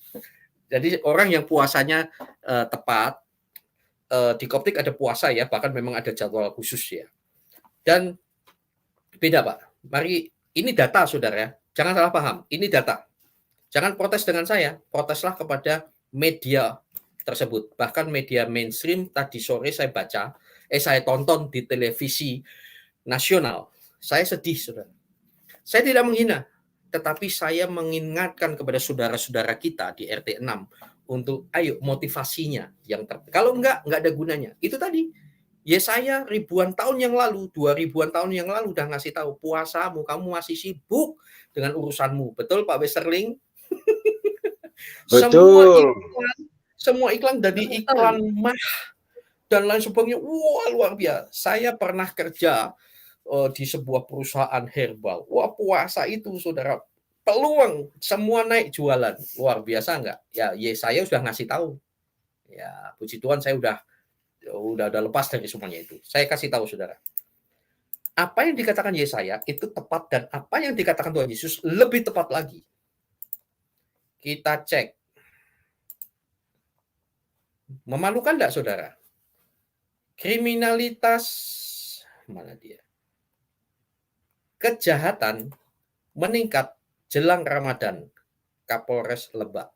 Jadi orang yang puasanya tepat, di Koptik ada puasa ya, bahkan memang ada jadwal khusus ya. Dan beda Pak, mari ini data saudara ya, jangan salah paham, ini data. Jangan protes dengan saya, proteslah kepada media tersebut. Bahkan media mainstream tadi sore saya tonton di televisi nasional. Saya sedih saudara. Saya tidak menghina, tetapi saya mengingatkan kepada saudara-saudara kita di RT 6 untuk ayo motivasinya kalau enggak ada gunanya. Itu tadi. Yesaya ribuan tahun yang lalu, 2000-an tahun yang lalu udah ngasih tahu puasamu, kamu masih sibuk dengan urusanmu. Betul Pak Westerling? Betul. Semua iklan dari iklan mah dan lain sebagainya. Wah, luar biasa. Saya pernah kerja di sebuah perusahaan herbal. Wah, puasa itu saudara, peluang semua naik jualan. Luar biasa enggak? Ya, saya sudah ngasih tahu. Ya, puji Tuhan saya udah lepas dari semuanya itu. Saya kasih tahu saudara. Apa yang dikatakan Yesaya itu tepat, dan apa yang dikatakan Tuhan Yesus lebih tepat lagi. Kita cek. Memalukan enggak saudara? Kriminalitas, mana dia? Kejahatan meningkat jelang Ramadan. Kapolres Lebak.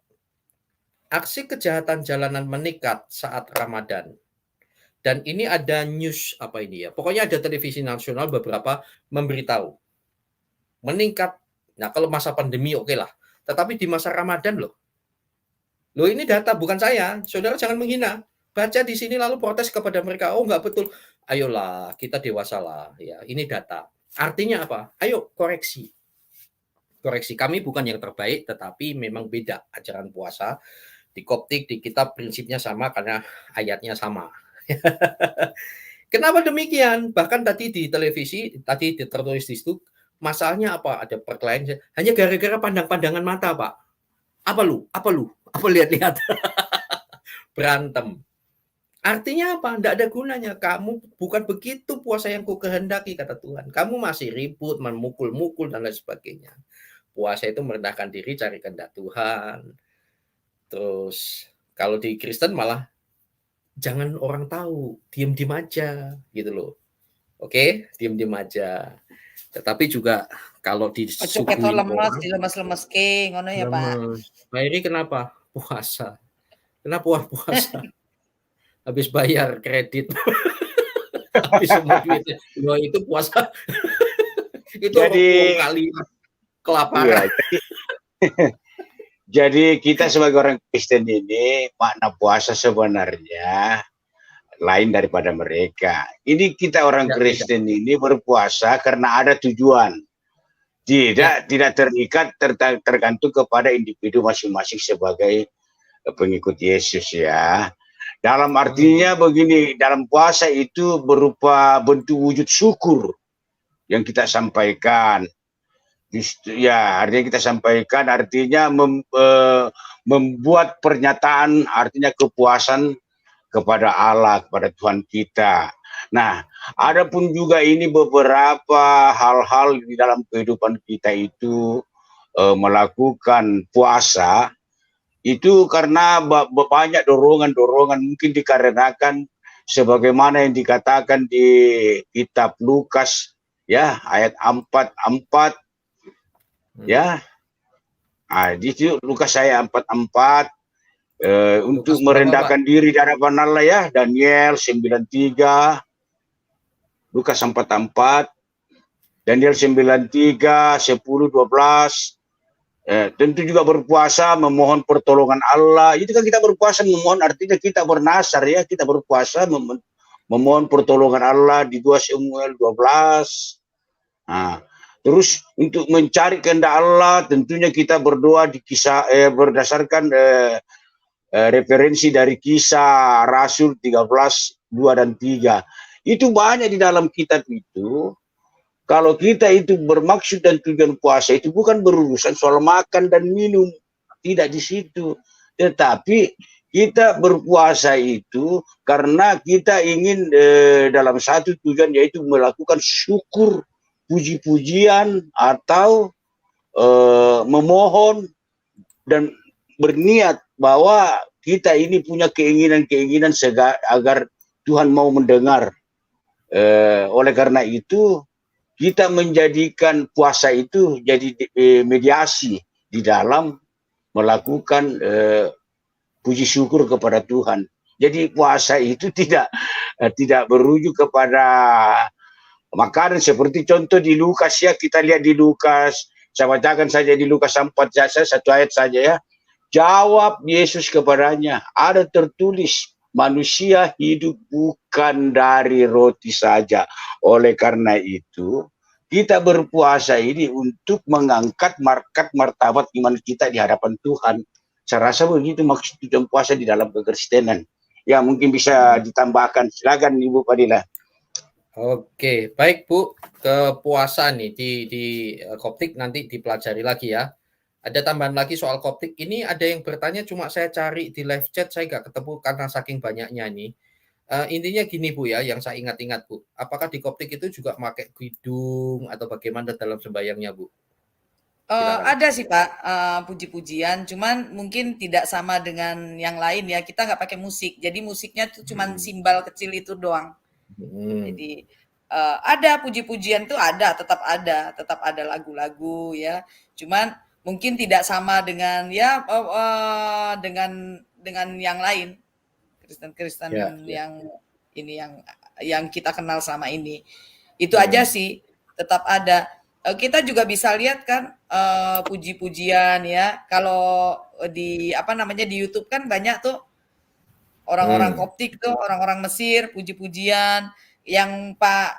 Aksi kejahatan jalanan meningkat saat Ramadan. Dan ini ada news apa ini ya? Pokoknya ada televisi nasional beberapa memberitahu. Meningkat. Nah, kalau masa pandemi oke lah. Tetapi di masa Ramadan loh. Loh, ini data bukan saya. Saudara jangan menghina. Baca di sini lalu protes kepada mereka. Oh, enggak betul. Ayolah, kita dewasa lah. Ya, ini data. Artinya apa? Ayo koreksi. Koreksi, kami bukan yang terbaik, tetapi memang beda ajaran puasa. Di Koptik, di kitab prinsipnya sama karena ayatnya sama. Kenapa demikian? Bahkan tadi di televisi, tadi tertulis di situ, masalahnya apa? Ada perkelahian, hanya gara-gara pandang-pandangan mata, Pak. Apa lu? Apa lihat-lihat? Berantem. Artinya apa? Tidak ada gunanya. Kamu bukan begitu puasa yang ku kehendaki, kata Tuhan. Kamu masih ribut, memukul-mukul, dan lain sebagainya. Puasa itu merendahkan diri, cari kehendak Tuhan. Terus kalau di Kristen malah jangan orang tahu, diem-diem aja gitu loh. Oke, diem-diem aja. Tetapi juga kalau disuguhin lemas, dilemes-lemes ke, ngono ya Pak. Pak Iri kenapa? Puasa. Kenapa puasa? Habis bayar kredit. Habis semua duitnya. Loh, itu puasa. Itu Jadi kali kelaparan. Jadi kita sebagai orang Kristen ini, makna puasa sebenarnya lain daripada mereka. Ini kita orang Kristen ini berpuasa karena ada tujuan. Tidak terikat, tergantung kepada individu masing-masing sebagai pengikut Yesus ya. Dalam artinya begini, dalam puasa itu berupa bentuk wujud syukur yang kita sampaikan. Ya, artinya kita sampaikan, artinya membuat pernyataan, artinya kepuasan kepada Allah, kepada Tuhan kita. Nah, ada pun juga ini beberapa hal-hal di dalam kehidupan kita itu melakukan puasa, itu karena banyak dorongan-dorongan, mungkin dikarenakan sebagaimana yang dikatakan di kitab Lukas ya ayat 44 ya. Di situ Lukas ayat 44 untuk merendahkan diri di hadapan Allah ya, Daniel 93, Lukas 44, Daniel 93, 10, 12. Tentu juga berpuasa memohon pertolongan Allah. Itu kan kita berpuasa memohon, artinya kita bernasar ya, kita berpuasa memohon pertolongan Allah di 2 Samuel 12. Nah, terus untuk mencari kehendak Allah tentunya kita berdoa di kisah berdasarkan referensi dari Kisah Rasul 13, 2 dan 3. Itu banyak di dalam kitab itu. Kalau kita itu bermaksud dan tujuan puasa itu bukan berurusan soal makan dan minum, tidak di situ. Tetapi kita berpuasa itu karena kita ingin dalam satu tujuan, yaitu melakukan syukur, puji-pujian atau memohon dan berniat bahwa kita ini punya keinginan-keinginan agar Tuhan mau mendengar. Oleh karena itu kita menjadikan puasa itu jadi mediasi di dalam melakukan puji syukur kepada Tuhan. Jadi puasa itu tidak berujuk kepada makanan, seperti contoh di Lukas ya, kita lihat di Lukas, saya bacakan saja di Lukas 4 satu ayat saja ya. Jawab Yesus kepadanya, ada tertulis, manusia hidup bukan dari roti saja. Oleh karena itu, kita berpuasa ini untuk mengangkat martabat iman kita di hadapan Tuhan. Saya rasa begitu maksud tujuan puasa di dalam kekristenan. Ya, mungkin bisa ditambahkan. Silakan Ibu Fadilah. Oke, baik Bu. Kepuasan nih di Koptik nanti dipelajari lagi ya. Ada tambahan lagi soal Koptik. Ini ada yang bertanya, cuma saya cari di live chat, saya nggak ketemu karena saking banyaknya nih. Intinya gini Bu ya, yang saya ingat-ingat Bu. Apakah di Koptik itu juga pakai kidung atau bagaimana dalam sembahyangnya Bu? Silakan. Ada sih Pak, puji-pujian, cuman mungkin tidak sama dengan yang lain ya. Kita nggak pakai musik, jadi musiknya tuh cuman simbal kecil itu doang. Jadi ada puji-pujian tuh ada, tetap ada lagu-lagu ya. Cuman mungkin tidak sama dengan ya dengan yang lain, Kristen-Kristen yang ini yang kita kenal sama ini. Itu aja sih, tetap ada. Kita juga bisa lihat kan puji-pujian ya. Kalau di di YouTube kan banyak tuh orang-orang Koptik tuh, orang-orang Mesir puji-pujian yang Pak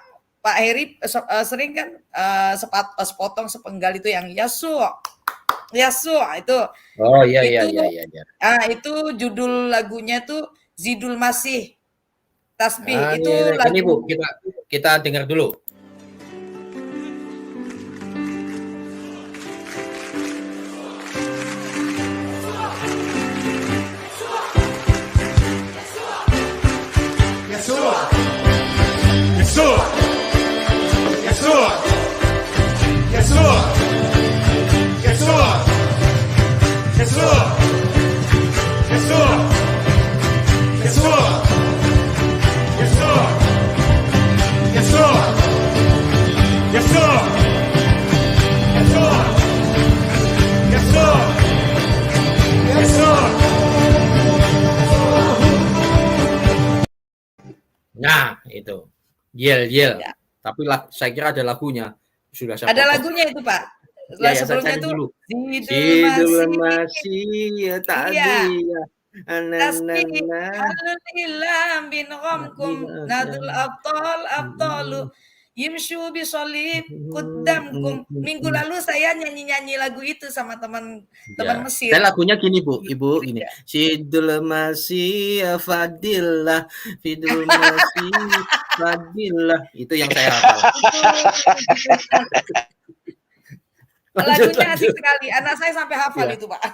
Heri sering kan sepotong sepenggal itu yang Yasua itu. Oh iya. Itu judul lagunya tuh Zidul Masih Tasbih. Itu lagu. Ini Bu, kita dengar dulu. Nah, itu. Yel. Ya. Tapi saya kira ada lagunya. Sudah saya ada lagunya itu, Pak. Sebelumnya itu Zidul Masih Ta'ziyah. Alhamdulillah bin ghamkum nadul abtalu yimshu bisolib kuddamkum. Minggu lalu saya nyanyi lagu itu sama teman Mesir. Dan lagunya gini Bu, Ibu gini. Zidul Masih Fadillah, Zidul Masih Fadillah. Itu yang saya hafal. Lagunya asik sekali. Anak saya sampai hafal itu, Pak.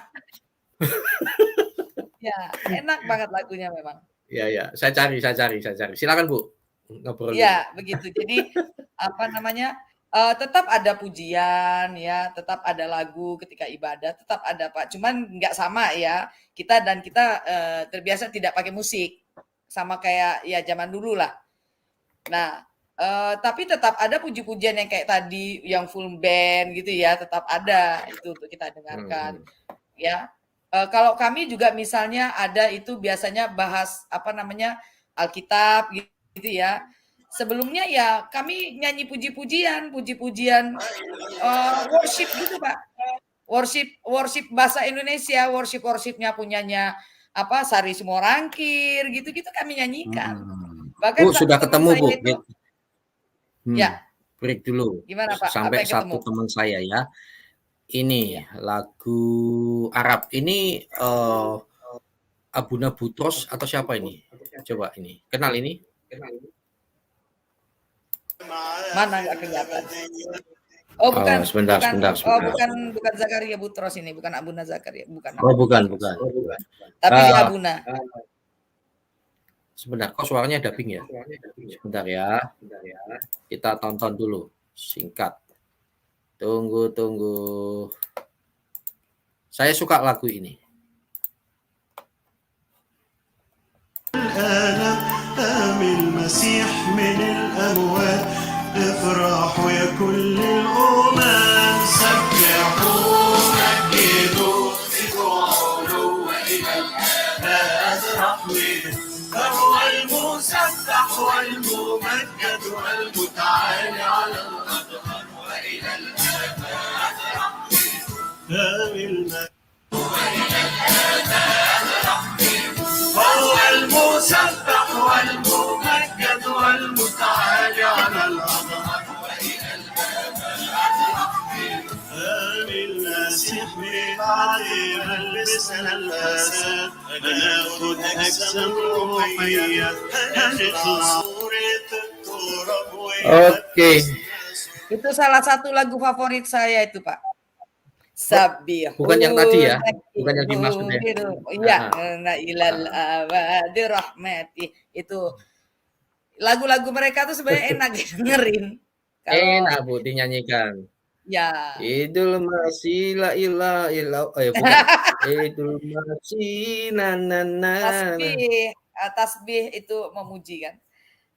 Ya, enak banget lagunya memang. Ya. Saya cari. Silakan Bu. Ngobrol. Ya, begitu. Jadi tetap ada pujian ya, tetap ada lagu ketika ibadah, tetap ada Pak. Cuman nggak sama ya. Kita terbiasa tidak pakai musik, sama kayak ya zaman dulu lah. Nah, tapi tetap ada puji-pujian yang kayak tadi, yang full band gitu ya, tetap ada itu untuk kita dengarkan. Ya, kalau kami juga misalnya ada itu biasanya bahas Alkitab gitu ya. Sebelumnya ya kami nyanyi puji-pujian worship gitu Pak. Worship bahasa Indonesia, worshipnya punyanya Sari Sumorangkir gitu kami nyanyikan. Bahkan sudah ketemu Bu. Ya. Break dulu. Gimana Pak? Sampai satu teman saya ya. Ini lagu Arab. Ini Abuna Butros atau siapa ini? Coba ini. Kenal ini? Mana nggak kelihatan? Oh bukan. Sebentar. Oh bukan Zakaria Butros ini, bukan Abuna Zakaria, bukan. Oh bukan. Tapi Abuna. Sebentar, kok suaranya dubbing ya? Sebentar ya. Kita tonton dulu. Singkat. Tunggu. Saya suka lagu ini. فهو المسبح والممجد والمتعالي على الأظهر وإلى الآباد فهو المسبح والممجد والمتعالي على الأظهر وإلى الآباد المسيح بعدين لبسنا الأسد هناخد أجسام روحية هنطلع صورة التراب Oke. Itu salah satu lagu favorit saya itu, Pak. Sabihun Bukan yang tadi ya? Bukan yang dimaksud ya? Iya, na ilal abadi rahmati. Itu lagu-lagu mereka tuh sebenarnya enak dengerin. Kalau Enak Bu dinyanyikan. ya Idul masih la ilaha illa bukan. Idul masih na na na. tasbih itu memuji kan.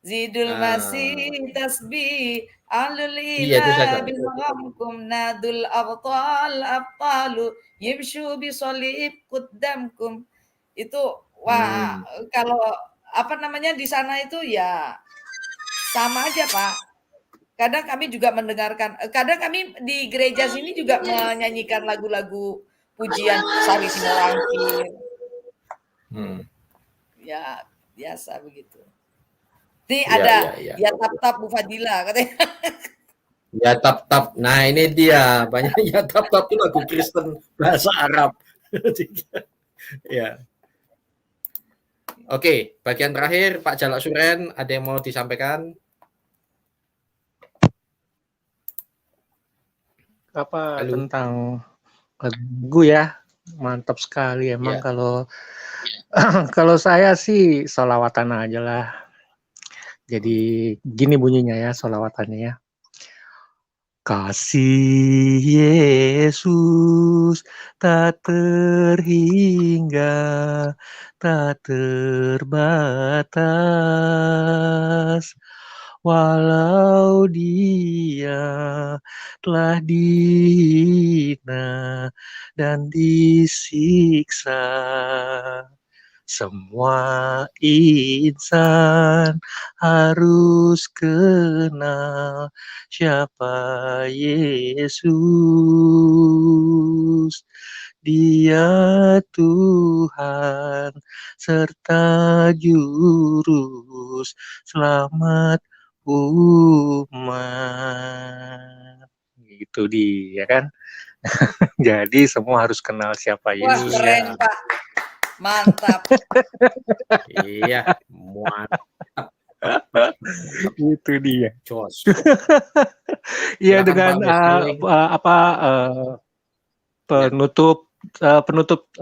Zidul masih tasbih Iya itu saya alulila bilhamkum nadul abtalu yimshu bisolib kuddamkum. Itu wah kalau apa namanya di sana itu ya sama aja Pak. Kadang kami juga mendengarkan, kadang kami di gereja sini juga menyanyikan lagu-lagu pujian Sari Simorangkir. Ya biasa begitu. Ini ada ya tap-tap Bu Fadila katanya. Ya tap-tap. Nah ini dia. Banyak ya tap-tap itu lagu Kristen bahasa Arab. Ya. Oke, bagian terakhir Pak Jalak Suren, ada yang mau disampaikan? Apa tentang lagu ya? Mantap sekali emang kalau saya sih sholawatan aja lah. Jadi gini bunyinya ya sholawatannya ya. Kasih Yesus tak terhingga, tak terbatas. Walau dia telah dihina dan disiksa, semua insan harus kenal siapa Yesus. Dia Tuhan serta jurus selamat umat. Gitu dia kan. Jadi semua harus kenal siapa Yesus. Wah keren Pak. Mantap. Iya, mantap. Itu dia. Jos. Iya dengan penutup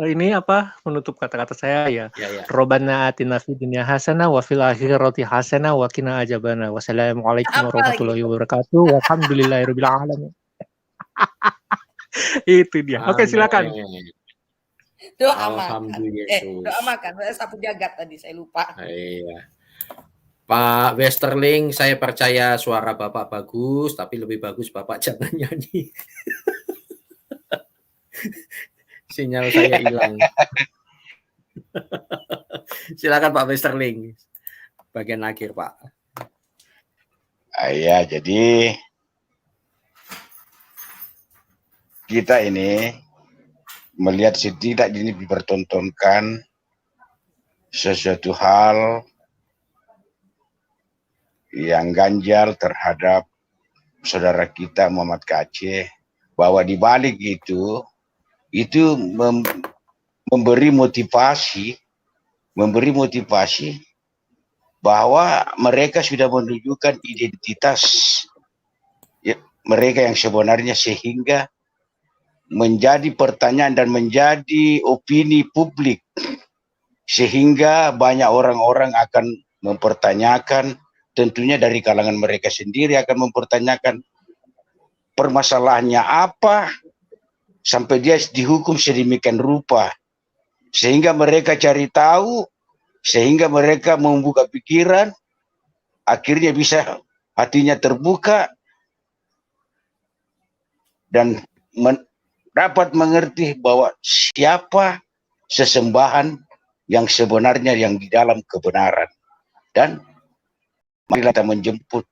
ini penutup kata-kata saya ya. Robbana atina fid dunya hasanah wa fil akhirati hasanah wa qina adzabannar. Wassalamualaikum warahmatullahi wabarakatuh. Walhamdulillahirabbil alamin. Itu dia. Oke, silakan. Doa makan. Saya sapu jagat tadi saya lupa. Iya. Pak Westerling, saya percaya suara Bapak bagus, tapi lebih bagus Bapak jangan nyanyi. Sinyal saya hilang. Silakan Pak Westerling. Bagian akhir, Pak. Ya, jadi kita ini melihat setidak ini dipertontonkan sesuatu hal yang ganjal terhadap saudara kita Muhammad Kaceh, bahwa di balik itu memberi motivasi bahwa mereka sudah menunjukkan identitas mereka yang sebenarnya, sehingga menjadi pertanyaan dan menjadi opini publik, sehingga banyak orang-orang akan mempertanyakan. Tentunya dari kalangan mereka sendiri akan mempertanyakan permasalahannya apa sampai dia dihukum sedemikian rupa, sehingga mereka cari tahu, sehingga mereka membuka pikiran, akhirnya bisa hatinya terbuka dan dapat mengerti bahwa siapa sesembahan yang sebenarnya yang di dalam kebenaran. Dan marilah kita menjemput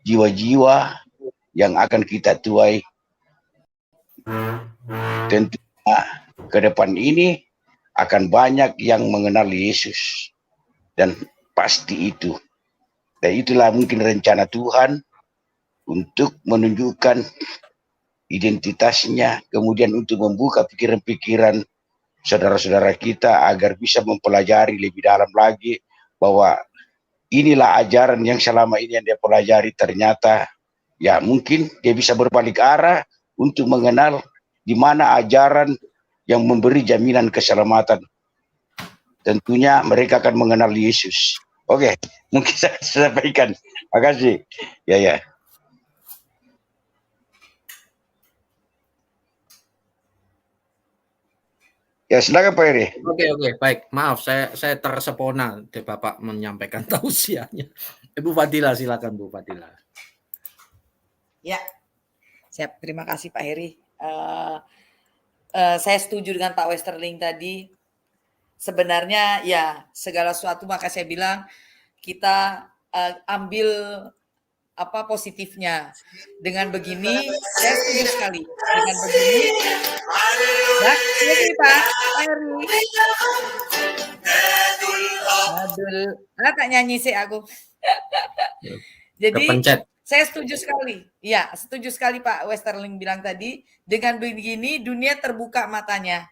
jiwa-jiwa yang akan kita tuai. Tentunya ke depan ini akan banyak yang mengenal Yesus, dan pasti itu. Dan itulah mungkin rencana Tuhan untuk menunjukkan identitasnya, kemudian untuk membuka pikiran-pikiran saudara-saudara kita agar bisa mempelajari lebih dalam lagi bahwa inilah ajaran yang selama ini yang dia pelajari, ternyata ya mungkin dia bisa berbalik arah untuk mengenal di mana ajaran yang memberi jaminan keselamatan. Tentunya mereka akan mengenal Yesus. Oke, mungkin saya sampaikan. Makasih. Ya. Ya, silakan Pak Heri. Oke, baik. Maaf, saya tersepona de Bapak menyampaikan tausiahnya. Ibu Fadila, silakan Bu Fadila. Ya, siap. Terima kasih Pak Heri. Saya setuju dengan Pak Westerling tadi. Sebenarnya ya segala sesuatu, maka saya bilang kita ambil apa positifnya. Dengan begini, saya setuju sekali. Dengan begini, ya, ini Pak Heri. Aduh, tak nyanyi sih aku. Jadi Kepencet. saya setuju sekali. Ya, setuju sekali Pak Westerling bilang tadi. Dengan begini dunia terbuka matanya.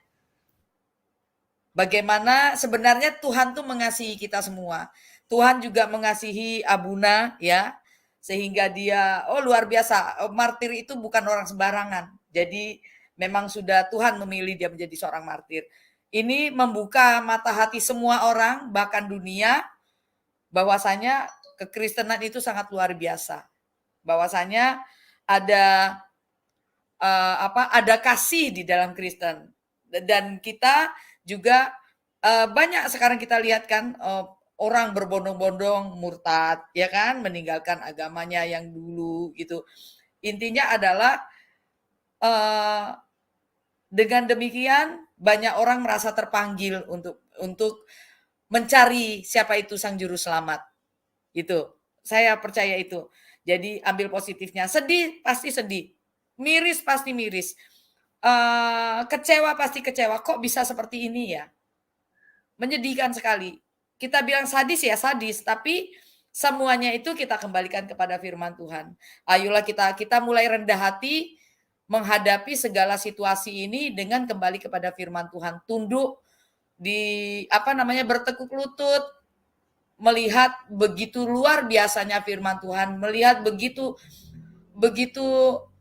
Bagaimana sebenarnya Tuhan tuh mengasihi kita semua. Tuhan juga mengasihi Abuna ya. Sehingga dia luar biasa. Martir itu bukan orang sembarangan. Jadi memang sudah Tuhan memilih dia menjadi seorang martir. Ini membuka mata hati semua orang, bahkan dunia, bahwasanya kekristenan itu sangat luar biasa. Bahwasanya ada ada kasih di dalam Kristen. Dan kita juga banyak sekarang kita lihat kan orang berbondong-bondong murtad, ya kan, meninggalkan agamanya yang dulu gitu. Intinya adalah dengan demikian banyak orang merasa terpanggil untuk mencari siapa itu sang juru selamat. Itu. Saya percaya itu. Jadi ambil positifnya. Sedih pasti sedih. Miris pasti miris. Kecewa pasti kecewa. Kok bisa seperti ini ya? Menyedihkan sekali. Kita bilang sadis ya sadis, tapi semuanya itu kita kembalikan kepada firman Tuhan. Ayolah kita mulai rendah hati menghadapi segala situasi ini dengan kembali kepada firman Tuhan. Tunduk bertekuk lutut, melihat begitu luar biasanya firman Tuhan, melihat begitu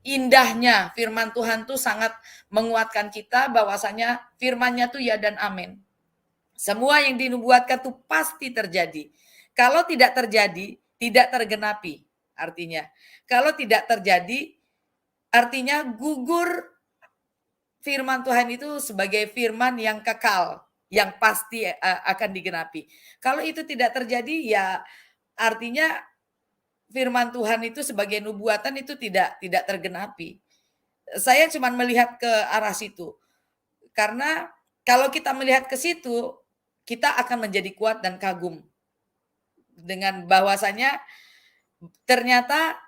indahnya firman Tuhan tuh sangat menguatkan kita bahwasanya firman-Nya tuh ya dan amin. Semua yang dinubuatkan tuh pasti terjadi. Kalau tidak terjadi, tidak tergenapi. Artinya, kalau tidak terjadi, artinya gugur firman Tuhan itu sebagai firman yang kekal, yang pasti akan digenapi. Kalau itu tidak terjadi, ya artinya firman Tuhan itu sebagai nubuatan itu tidak tergenapi. Saya cuma melihat ke arah situ. Karena kalau kita melihat ke situ, kita akan menjadi kuat dan kagum dengan bahwasanya ternyata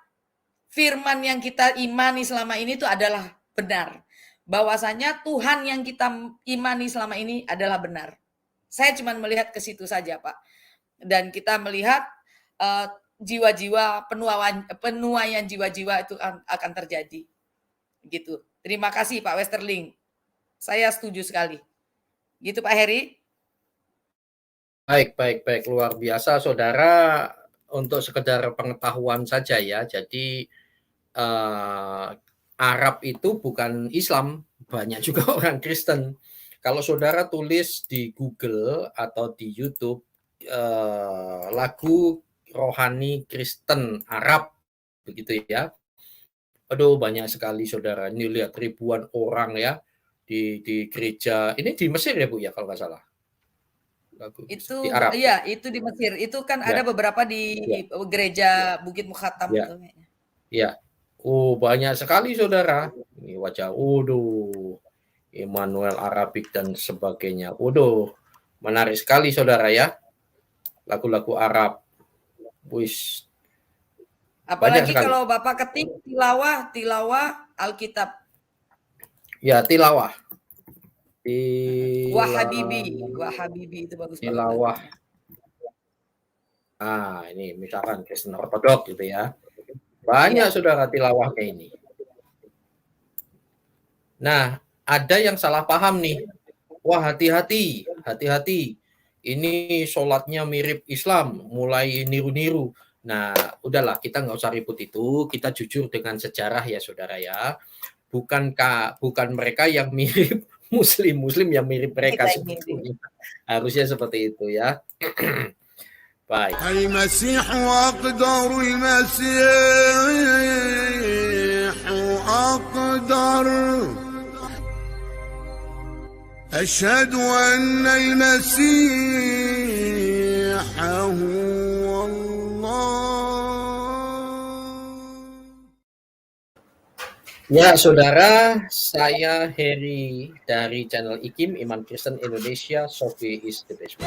firman yang kita imani selama ini itu adalah benar. Bahwasanya Tuhan yang kita imani selama ini adalah benar. Saya cuma melihat ke situ saja, Pak. Dan kita melihat jiwa-jiwa penuaian jiwa-jiwa itu akan terjadi. Gitu. Terima kasih Pak Westerling. Saya setuju sekali. Gitu Pak Heri. Baik, luar biasa Saudara. Untuk sekedar pengetahuan saja ya. Jadi Arab itu bukan Islam, banyak juga orang Kristen. Kalau Saudara tulis di Google atau di YouTube lagu rohani Kristen Arab begitu ya. Aduh banyak sekali Saudara. Ini lihat ribuan orang ya di gereja. Ini di Mesir ya Bu ya kalau nggak salah. Itu di Arab. Iya, itu di Mesir. Itu kan ada beberapa di gereja Bukit Mukhatam itu. Ya. Banyak sekali Saudara. Ini wajah Immanuel Arabik dan sebagainya. Menarik sekali Saudara ya. Lagu-lagu Arab. Wis. Apalagi kalau Bapak ketik tilawah Alkitab. Ya, tilawah. Wahabibi itu bagus tilawah. Ini misalkan Kristen Ortodok gitu ya. Banyak Saudara tilawahnya ini. Nah, ada yang salah paham nih. Wah, hati-hati. ini sholatnya mirip Islam, mulai niru-niru. Nah, udahlah, kita nggak usah ribut itu, kita jujur dengan sejarah ya saudara ya. Bukan mereka yang mirip Muslim yang mirip mereka sebetulnya. Harusnya seperti itu ya. Baik. المسيح أقدر المسيح أقدر أشهد أن المسيح هو الله. Ya saudara, saya Heri dari channel IKIM Iman Kristen Indonesia. Sophie is the best.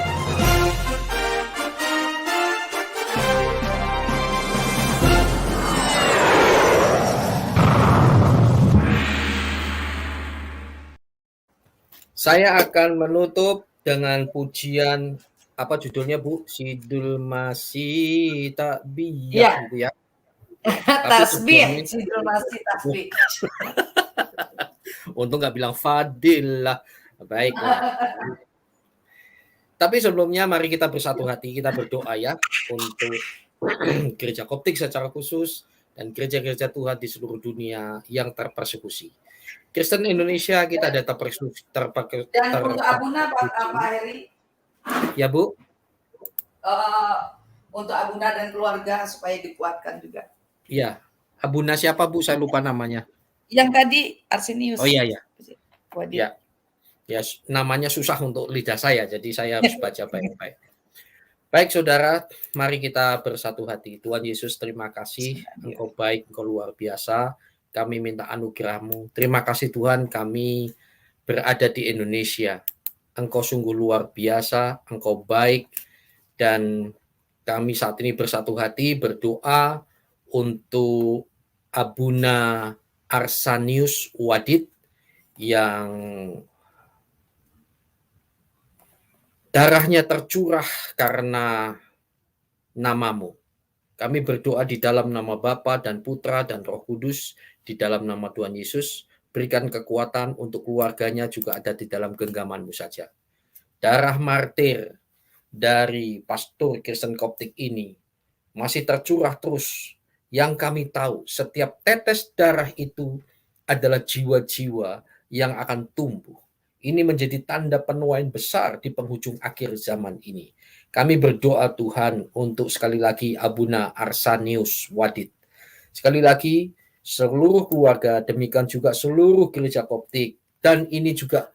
Saya akan menutup dengan pujian, apa judulnya Bu? Sidul Masih Takbiyah gitu ya. Tasbih, Sidul Masih tasbih. Untung nggak bilang Fadil lah. Baiklah. Tapi sebelumnya mari kita bersatu hati, kita berdoa ya untuk gereja Koptik secara khusus dan gereja-gereja Tuhan di seluruh dunia yang terpersekusi. Kristen Indonesia kita ada terpersekusi. Dan untuk Abuna Pak Heri? Ya Bu? Untuk Abuna dan keluarga supaya dikuatkan juga. Iya. Abuna siapa Bu? Saya lupa namanya. Yang tadi Arsenius. Oh iya ya. Ya. Ya, namanya susah untuk lidah saya, jadi saya harus baca baik-baik. Baik saudara, mari kita bersatu hati. Tuhan Yesus, terima kasih. Engkau baik, Engkau luar biasa. Kami minta anugerah-Mu. Terima kasih Tuhan, kami berada di Indonesia. Engkau sungguh luar biasa, Engkau baik. Dan kami saat ini bersatu hati berdoa untuk Abuna Arsanius Wadid yang darahnya tercurah karena nama-Mu. Kami berdoa di dalam nama Bapa dan Putra dan Roh Kudus, di dalam nama Tuhan Yesus, berikan kekuatan untuk keluarganya juga ada di dalam genggaman-Mu saja. Darah martir dari pastor Kristen Koptik ini masih tercurah terus. Yang kami tahu, setiap tetes darah itu adalah jiwa-jiwa yang akan tumbuh. Ini menjadi tanda penuaian besar di penghujung akhir zaman ini. Kami berdoa Tuhan untuk sekali lagi Abuna Arsanius Wadid. Sekali lagi seluruh keluarga, demikian juga seluruh gereja Koptik. Dan ini juga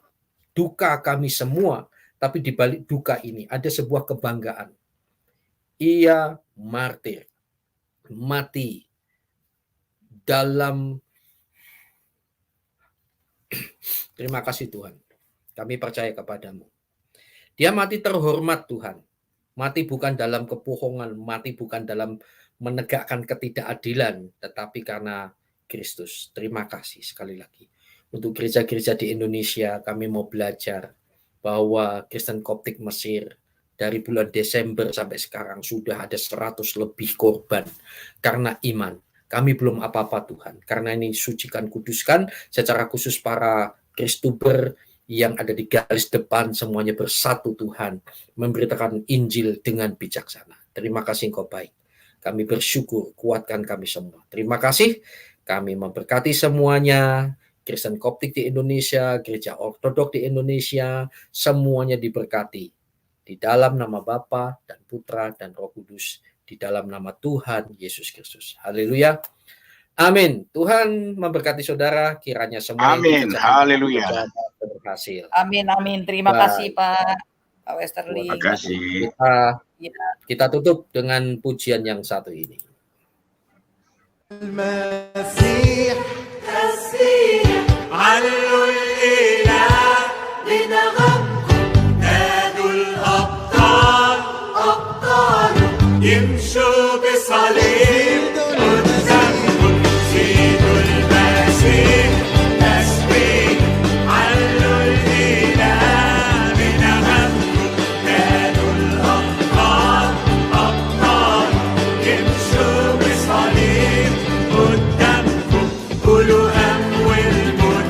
duka kami semua. Tapi di balik duka ini ada sebuah kebanggaan. Ia martir, mati dalam. Terima kasih Tuhan. Kami percaya kepadamu. Dia mati terhormat Tuhan. Mati bukan dalam kebohongan, mati bukan dalam menegakkan ketidakadilan, tetapi karena Kristus. Terima kasih sekali lagi. Untuk gereja-gereja di Indonesia, kami mau belajar bahwa Kristen Koptik Mesir dari bulan Desember sampai sekarang sudah ada 100 lebih korban karena iman. Kami belum apa-apa Tuhan. Karena ini sucikan, kuduskan, secara khusus para Kristuber yang ada di garis depan semuanya bersatu Tuhan, memberitakan Injil dengan bijaksana. Terima kasih Engkau baik. Kami bersyukur, kuatkan kami semua. Terima kasih, kami memberkati semuanya. Kristen Koptik di Indonesia, Gereja Ortodok di Indonesia, semuanya diberkati. Di dalam nama Bapa dan Putra dan Roh Kudus, di dalam nama Tuhan Yesus Kristus. Haleluya. Amin. Tuhan memberkati saudara, kiranya semua Amin. Haleluya. berhasil. Amin, amin. Terima kasih Pak Westerly. Terima kasih. Kita tutup dengan pujian yang satu ini. المسيح علوا الإله بنغمكم نادوا الأبطال أبطال يمشوا بصليب قدامكم زيدوا المسيح تسبيح علوا الإله بنغمكم نادوا الأبطال أبطال يمشوا بصليب قدامكم قولوا أموال الموت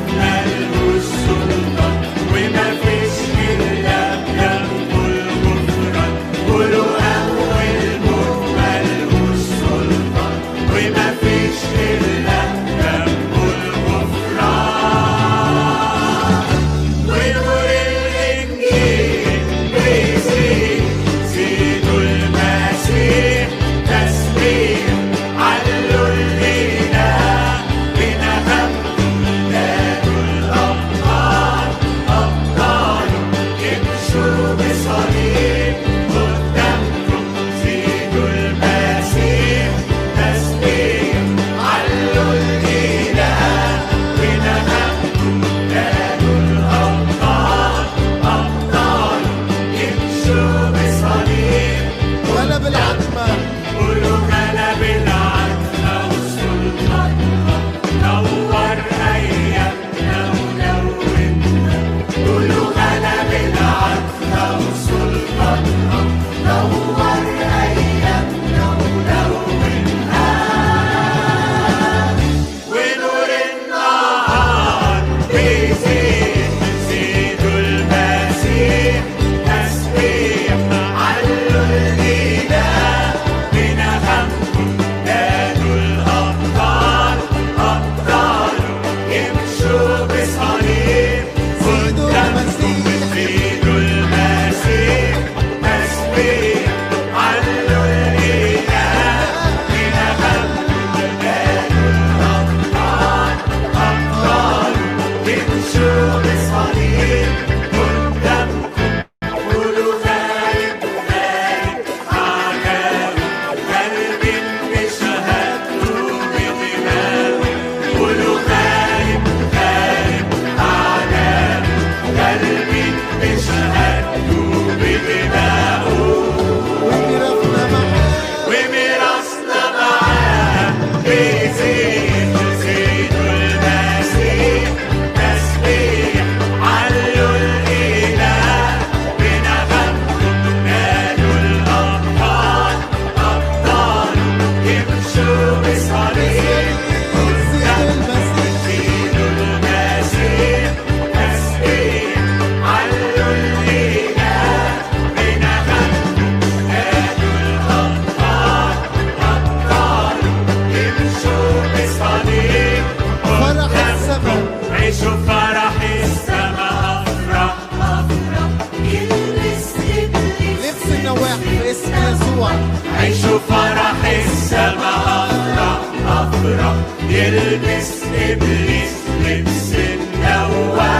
إبليس لبس النوام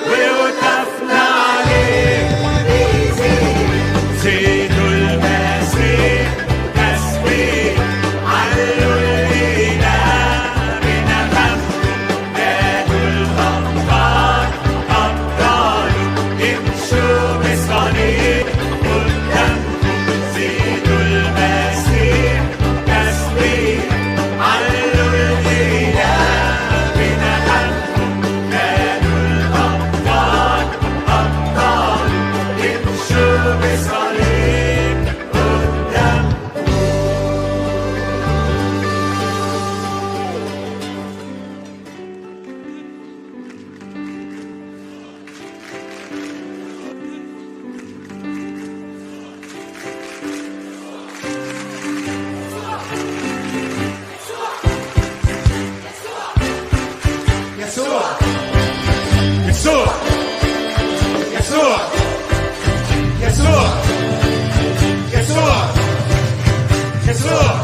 ووقفنا عليه زيدوا المسيح تسبيح علوا الإله بنغمته نادوا الأبطال أبطاله امشوا بصليب قدامكم زيدوا المسيح تسبيح علوا الإله بنغمته نادوا الأبطال أبطاله امشوا بصليب قدامكم. يسوع يسوع يسوع يسوع يسوع يسوع